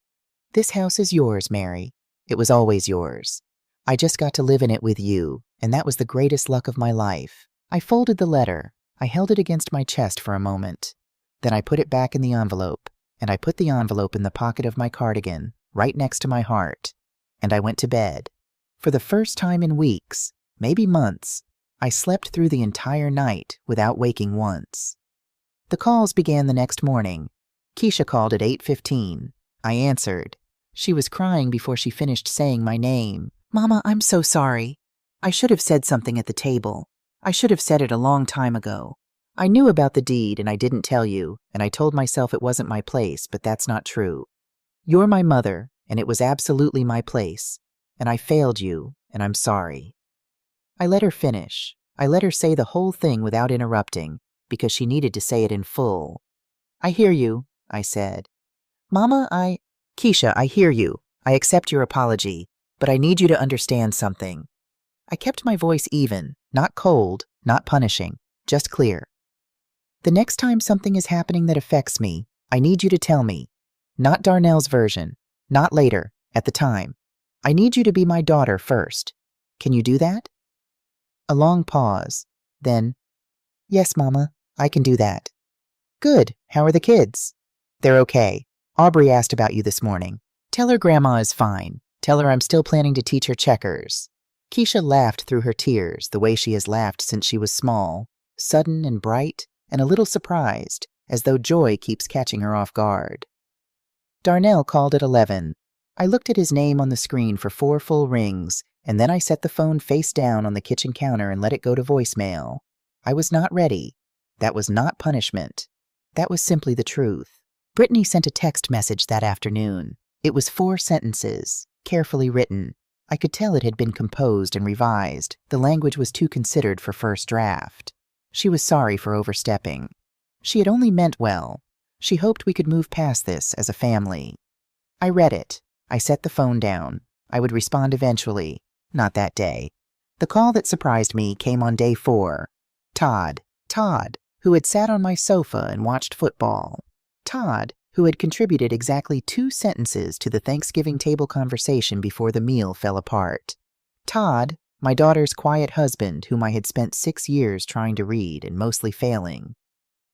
This house is yours, Mary. It was always yours. I just got to live in it with you, and that was the greatest luck of my life." I folded the letter. I held it against my chest for a moment. Then I put it back in the envelope, and I put the envelope in the pocket of my cardigan, right next to my heart, and I went to bed. For the first time in weeks, maybe months, I slept through the entire night without waking once. The calls began the next morning. Keisha called at 8:15. I answered. She was crying before she finished saying my name. "Mama, I'm so sorry. I should have said something at the table. I should have said it a long time ago. I knew about the deed and I didn't tell you, and I told myself it wasn't my place, but that's not true. You're my mother, and it was absolutely my place, and I failed you, and I'm sorry. I let her finish. I let her say the whole thing without interrupting, because she needed to say it in full. I hear you, I said. Mama, Keisha, I hear you. I accept your apology, but I need you to understand something. I kept my voice even, not cold, not punishing, just clear. The next time something is happening that affects me, I need you to tell me. Not Darnell's version, not later, at the time. I need you to be my daughter first. Can you do that? A long pause. Then, yes, Mama, I can do that. Good. How are the kids? They're okay. Aubrey asked about you this morning. Tell her Grandma is fine. Tell her I'm still planning to teach her checkers. Keisha laughed through her tears the way she has laughed since she was small, sudden and bright, and a little surprised, as though joy keeps catching her off guard. Darnell called at 11. I looked at his name on the screen for 4 full rings, and then I set the phone face down on the kitchen counter and let it go to voicemail. I was not ready. That was not punishment. That was simply the truth. Brittany sent a text message that afternoon. It was 4 sentences, carefully written. I could tell it had been composed and revised. The language was too considered for first draft. She was sorry for overstepping. She had only meant well. She hoped we could move past this as a family. I read it. I set the phone down. I would respond eventually. Not that day. The call that surprised me came on day 4. Todd, who had sat on my sofa and watched football. Todd, who had contributed exactly 2 sentences to the Thanksgiving table conversation before the meal fell apart. Todd, my daughter's quiet husband, whom I had spent 6 years trying to read and mostly failing.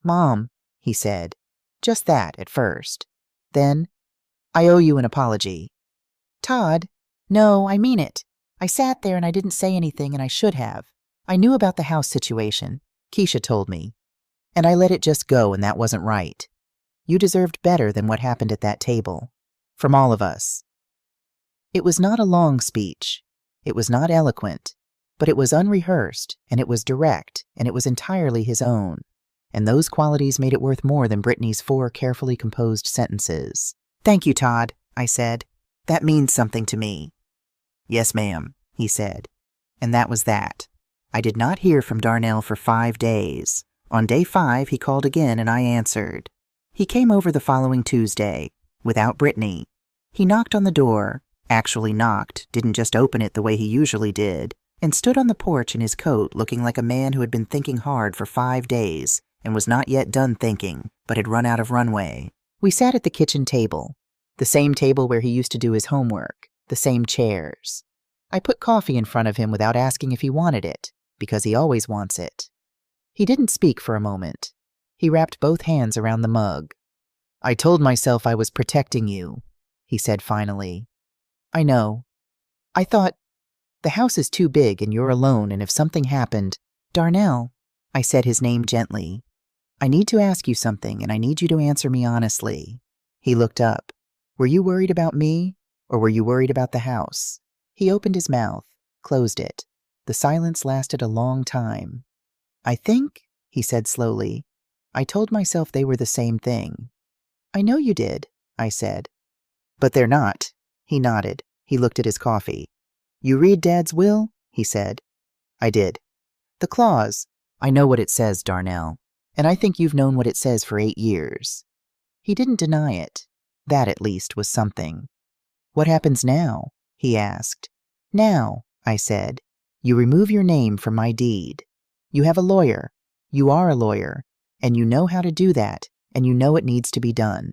Mom, he said. Just that at first. Then, I owe you an apology. Todd, no, I mean it. I sat there and I didn't say anything, and I should have. I knew about the house situation. Keisha told me. And I let it just go, and that wasn't right. You deserved better than what happened at that table. From all of us. It was not a long speech. It was not eloquent. But it was unrehearsed, and it was direct, and it was entirely his own. And those qualities made it worth more than Brittany's 4 carefully composed sentences. Thank you, Todd, I said. That means something to me. Yes, ma'am, he said. And that was that. I did not hear from Darnell for 5 days. On day 5, he called again and I answered. He came over the following Tuesday, without Brittany. He knocked on the door, actually knocked, didn't just open it the way he usually did, and stood on the porch in his coat looking like a man who had been thinking hard for 5 days and was not yet done thinking, but had run out of runway. We sat at the kitchen table, the same table where he used to do his homework, the same chairs. I put coffee in front of him without asking if he wanted it, because he always wants it. He didn't speak for a moment. He wrapped both hands around the mug. I told myself I was protecting you, he said finally. I know. I thought, the house is too big and you're alone, and if something happened, Darnell, I said his name gently. I need to ask you something, and I need you to answer me honestly. He looked up. Were you worried about me, or were you worried about the house? He opened his mouth, closed it. The silence lasted a long time. I think, he said slowly, I told myself they were the same thing. I know you did, I said. But they're not. He nodded. He looked at his coffee. You read Dad's will? He said. I did. The clause. I know what it says, Darnell, and I think you've known what it says for 8 years. He didn't deny it. That, at least, was something. What happens now? He asked. Now, I said, you remove your name from my deed. You have a lawyer. You are a lawyer, and you know how to do that, and you know it needs to be done.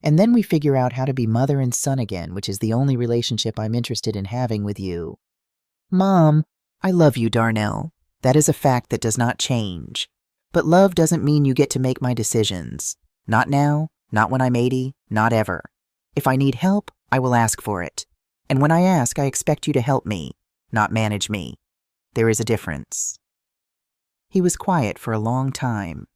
And then we figure out how to be mother and son again, which is the only relationship I'm interested in having with you. Mom, I love you, Darnell. That is a fact that does not change. But love doesn't mean you get to make my decisions. Not now, not when I'm 80, not ever. If I need help, I will ask for it. And when I ask, I expect you to help me, not manage me. There is a difference. He was quiet for a long time.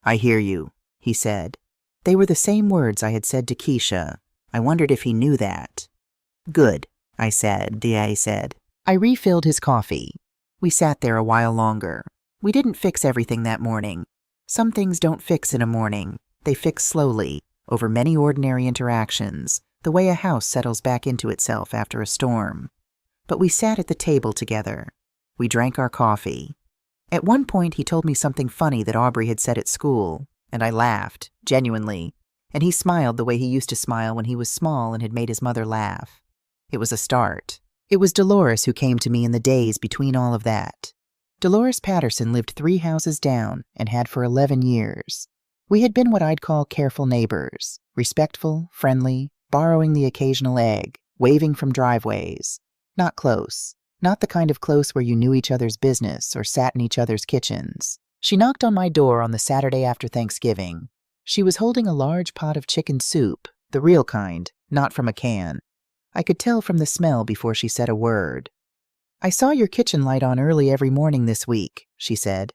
I hear you, he said. They were the same words I had said to Keisha. I wondered if he knew that. Good, I said. I refilled his coffee. We sat there a while longer. We didn't fix everything that morning, Some things don't fix in a morning. They fix slowly, over many ordinary interactions, the way a house settles back into itself after a storm. But we sat at the table together. We drank our coffee. At one point, he told me something funny that Aubrey had said at school, and I laughed, genuinely, and he smiled the way he used to smile when he was small and had made his mother laugh. It was a start. It was Dolores who came to me in the days between all of that. Dolores Patterson lived 3 houses down and had for 11 years. We had been what I'd call careful neighbors, respectful, friendly, borrowing the occasional egg, waving from driveways. Not close. Not the kind of close where you knew each other's business or sat in each other's kitchens. She knocked on my door on the Saturday after Thanksgiving. She was holding a large pot of chicken soup, the real kind, not from a can. I could tell from the smell before she said a word. "I saw your kitchen light on early every morning this week," she said.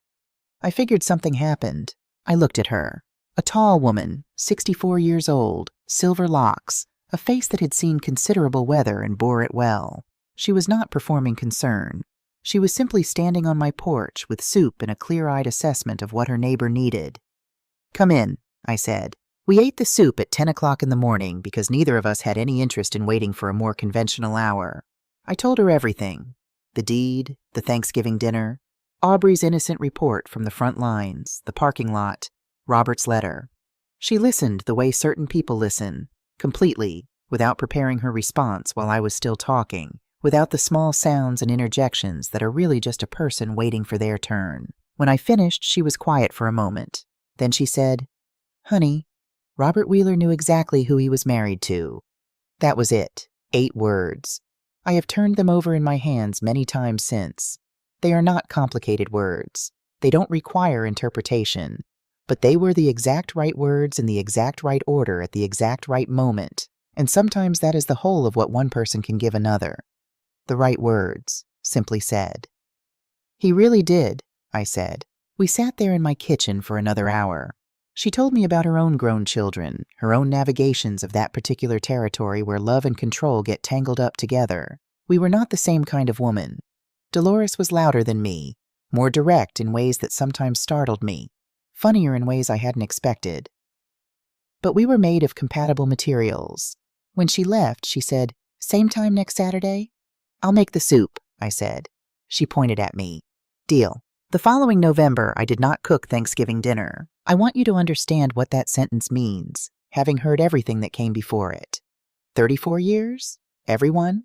I figured something happened. I looked at her. A tall woman, 64 years old, silver locks, a face that had seen considerable weather and bore it well. She was not performing concern. She was simply standing on my porch with soup and a clear-eyed assessment of what her neighbor needed. "Come in," I said. We ate the soup at 10 o'clock in the morning because neither of us had any interest in waiting for a more conventional hour. I told her everything. The deed, the Thanksgiving dinner, Aubrey's innocent report from the front lines, the parking lot, Robert's letter. She listened the way certain people listen, completely, without preparing her response while I was still talking, without the small sounds and interjections that are really just a person waiting for their turn. When I finished, she was quiet for a moment. Then she said, "Honey, Robert Wheeler knew exactly who he was married to." That was it. 8 words. I have turned them over in my hands many times since. They are not complicated words. They don't require interpretation. But they were the exact right words in the exact right order at the exact right moment, and sometimes that is the whole of what one person can give another. The right words, simply said. "He really did," I said. We sat there in my kitchen for another hour. She told me about her own grown children, her own navigations of that particular territory where love and control get tangled up together. We were not the same kind of woman. Dolores was louder than me, more direct in ways that sometimes startled me, funnier in ways I hadn't expected. But we were made of compatible materials. When she left, she said, "Same time next Saturday?" "I'll make the soup," I said. She pointed at me. "Deal." The following November, I did not cook Thanksgiving dinner. I want you to understand what that sentence means, having heard everything that came before it. 34 years? Everyone?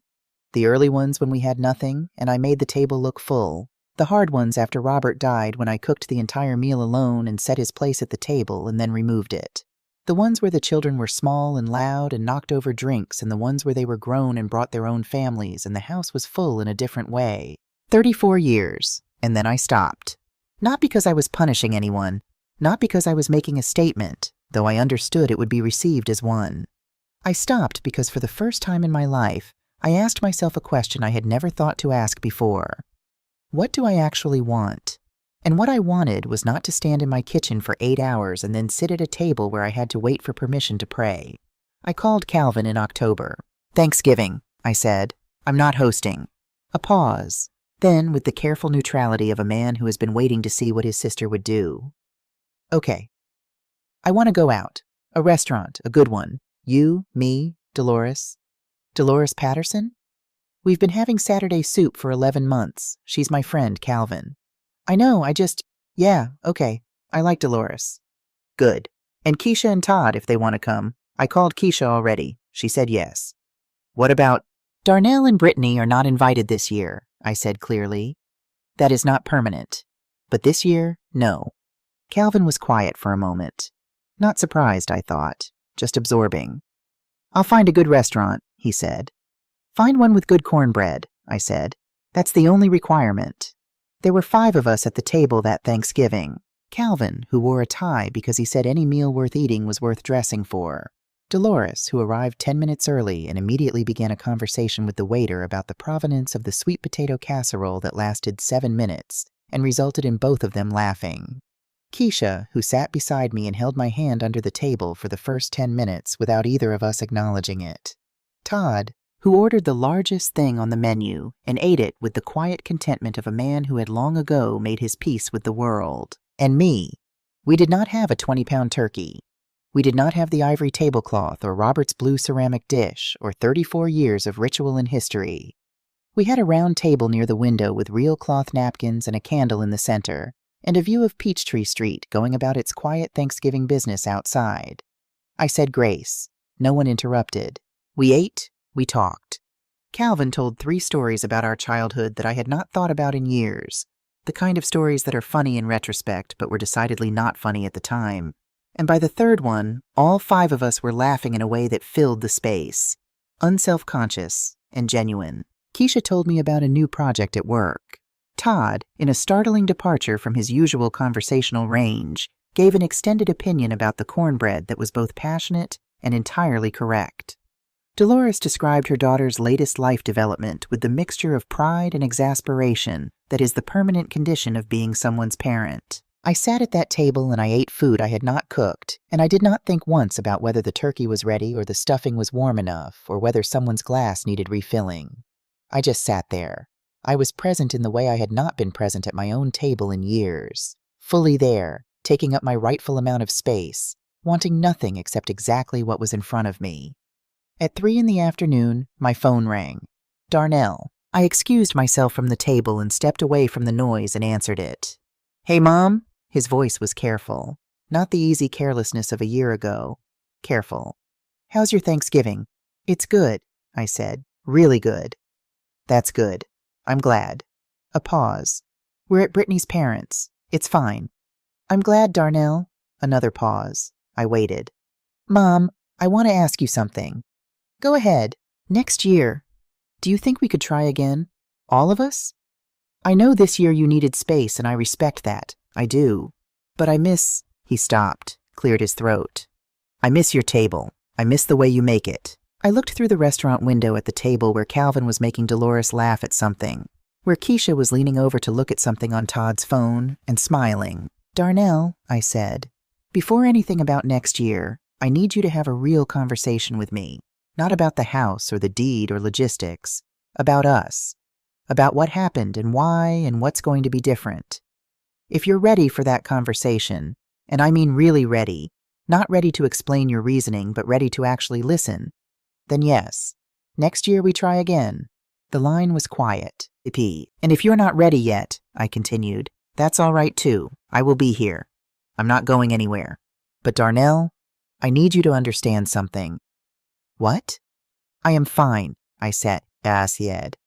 The early ones when we had nothing, and I made the table look full. The hard ones after Robert died when I cooked the entire meal alone and set his place at the table and then removed it. The ones where the children were small and loud and knocked over drinks, and the ones where they were grown and brought their own families and the house was full in a different way. 34 years. And then I stopped. Not because I was punishing anyone, not because I was making a statement, though I understood it would be received as one. I stopped because for the first time in my life, I asked myself a question I had never thought to ask before. What do I actually want? And what I wanted was not to stand in my kitchen for 8 hours and then sit at a table where I had to wait for permission to pray. I called Calvin in October. "Thanksgiving," I said. "I'm not hosting." A pause. Then, with the careful neutrality of a man who has been waiting to see what his sister would do. "Okay. I want to go out. A restaurant, a good one. You, me, Dolores. Dolores Patterson? We've been having Saturday soup for 11 months. She's my friend, Calvin." "I know, Yeah, okay. I like Dolores." "Good. And Keisha and Todd, if they want to come. I called Keisha already. She said yes." "What about—" "Darnell and Brittany are not invited this year," I said clearly. "That is not permanent. But this year, no." Calvin was quiet for a moment. Not surprised, I thought, just absorbing. "I'll find a good restaurant," he said. "Find one with good cornbread," I said. "That's the only requirement." There were 5 of us at the table that Thanksgiving. Calvin, who wore a tie because he said any meal worth eating was worth dressing for. Dolores, who arrived 10 minutes early and immediately began a conversation with the waiter about the provenance of the sweet potato casserole that lasted 7 minutes and resulted in both of them laughing. Keisha, who sat beside me and held my hand under the table for the first 10 minutes without either of us acknowledging it. Todd, who ordered the largest thing on the menu and ate it with the quiet contentment of a man who had long ago made his peace with the world. And me, We did not have a 20-pound turkey. We did not have the ivory tablecloth or Robert's blue ceramic dish or 34 years of ritual and history. We had a round table near the window with real cloth napkins and a candle in the center, and a view of Peachtree Street going about its quiet Thanksgiving business outside. I said grace. No one interrupted. We ate, we talked. Calvin told 3 stories about our childhood that I had not thought about in years, the kind of stories that are funny in retrospect but were decidedly not funny at the time. And by the 3rd one, all 5 of us were laughing in a way that filled the space, unself-conscious and genuine. Keisha told me about a new project at work. Todd, in a startling departure from his usual conversational range, gave an extended opinion about the cornbread that was both passionate and entirely correct. Dolores described her daughter's latest life development with the mixture of pride and exasperation that is the permanent condition of being someone's parent. I sat at that table and I ate food I had not cooked, and I did not think once about whether the turkey was ready or the stuffing was warm enough or whether someone's glass needed refilling. I just sat there. I was present in the way I had not been present at my own table in years. Fully there, taking up my rightful amount of space, wanting nothing except exactly what was in front of me. At 3 in the afternoon, my phone rang. Darnell. I excused myself from the table and stepped away from the noise and answered it. Hey, Mom? His voice was careful. Not the easy carelessness of a year ago. Careful. How's your Thanksgiving? It's good, I said. Really good. That's good. I'm glad. A pause. We're at Brittany's parents'. It's fine. I'm glad, Darnell. Another pause. I waited. Mom, I want to ask you something. Go ahead. Next year, do you think we could try again? All of us? I know this year you needed space, and I respect that. I do. But I miss... He stopped, cleared his throat. I miss your table. I miss the way you make it. I looked through the restaurant window at the table where Calvin was making Dolores laugh at something, where Keisha was leaning over to look at something on Todd's phone and smiling. Darnell, I said, before anything about next year, I need you to have a real conversation with me. Not about the house or the deed or logistics. About us. About what happened and why and what's going to be different. If you're ready for that conversation, and I mean really ready, not ready to explain your reasoning but ready to actually listen, then yes, next year we try again. The line was quiet. And if you're not ready yet, I continued, that's all right too. I will be here. I'm not going anywhere. But Darnell, I need you to understand something. What? I am fine, I said, said.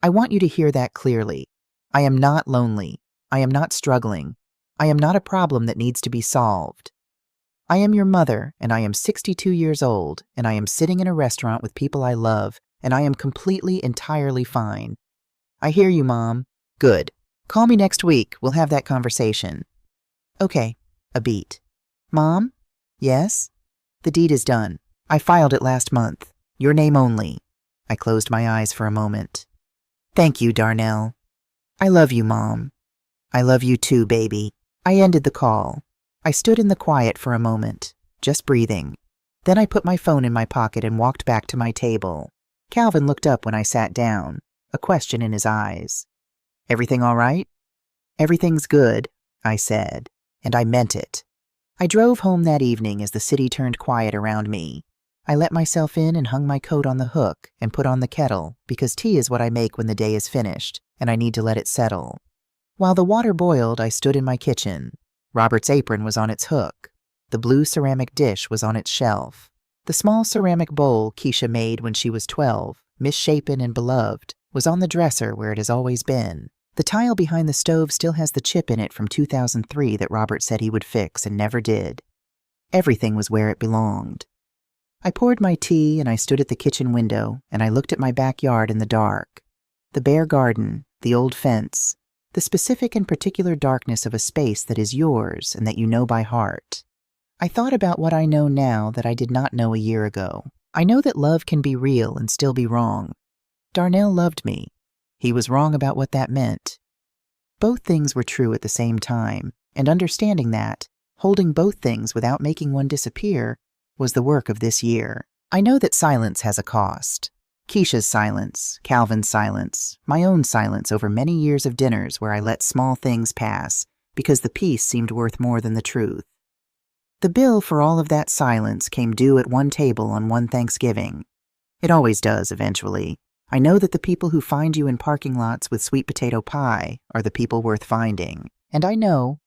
I want you to hear that clearly. I am not lonely. I am not struggling. I am not a problem that needs to be solved. I am your mother, and I am 62 years old, and I am sitting in a restaurant with people I love, and I am completely, entirely fine. I hear you, Mom. Good. Call me next week. We'll have that conversation. Okay. A beat. Mom? Yes? The deed is done. I filed it last month. Your name only. I closed my eyes for a moment. Thank you, Darnell. I love you, Mom. I love you too, baby. I ended the call. I stood in the quiet for a moment, just breathing. Then I put my phone in my pocket and walked back to my table. Calvin looked up when I sat down, a question in his eyes. Everything all right? Everything's good, I said, and I meant it. I drove home that evening as the city turned quiet around me. I let myself in and hung my coat on the hook and put on the kettle because tea is what I make when the day is finished, and I need to let it settle. While the water boiled, I stood in my kitchen. Robert's apron was on its hook. The blue ceramic dish was on its shelf. The small ceramic bowl Keisha made when she was 12, misshapen and beloved, was on the dresser where it has always been. The tile behind the stove still has the chip in it from 2003 that Robert said he would fix and never did. Everything was where it belonged. I poured my tea and I stood at the kitchen window and I looked at my backyard in the dark. The bare garden, the old fence, the specific and particular darkness of a space that is yours and that you know by heart. I thought about what I know now that I did not know a year ago. I know that love can be real and still be wrong. Darnell loved me. He was wrong about what that meant. Both things were true at the same time, and understanding that, holding both things without making one disappear, was the work of this year. I know that silence has a cost. Keisha's silence, Calvin's silence, my own silence over many years of dinners where I let small things pass, because the peace seemed worth more than the truth. The bill for all of that silence came due at one table on one Thanksgiving. It always does, eventually. I know that the people who find you in parking lots with sweet potato pie are the people worth finding. And I know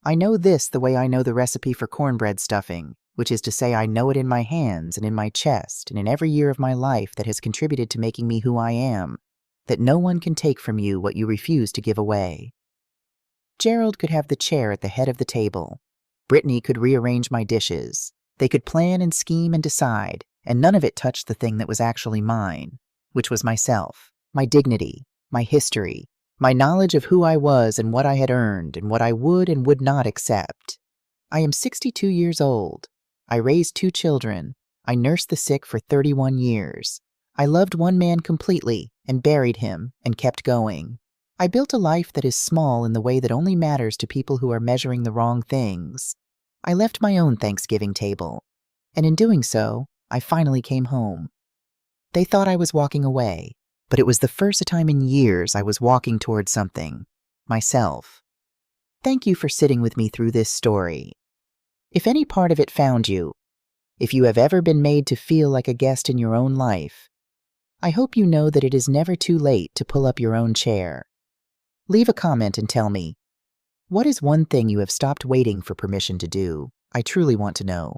this the way I know the recipe for cornbread stuffing, which is to say I know it in my hands and in my chest and in every year of my life that has contributed to making me who I am, that no one can take from you what you refuse to give away. Gerald could have the chair at the head of the table. Brittany could rearrange my dishes. They could plan and scheme and decide, and none of it touched the thing that was actually mine, which was myself, my dignity, my history, my knowledge of who I was and what I had earned and what I would and would not accept. I am 62 years old. I raised 2 children. I nursed the sick for 31 years. I loved one man completely and buried him and kept going. I built a life that is small in the way that only matters to people who are measuring the wrong things. I left my own Thanksgiving table, and in doing so, I finally came home. They thought I was walking away, but it was the first time in years I was walking towards something, myself. Thank you for sitting with me through this story. If any part of it found you, if you have ever been made to feel like a guest in your own life, I hope you know that it is never too late to pull up your own chair. Leave a comment and tell me, what is one thing you have stopped waiting for permission to do? I truly want to know.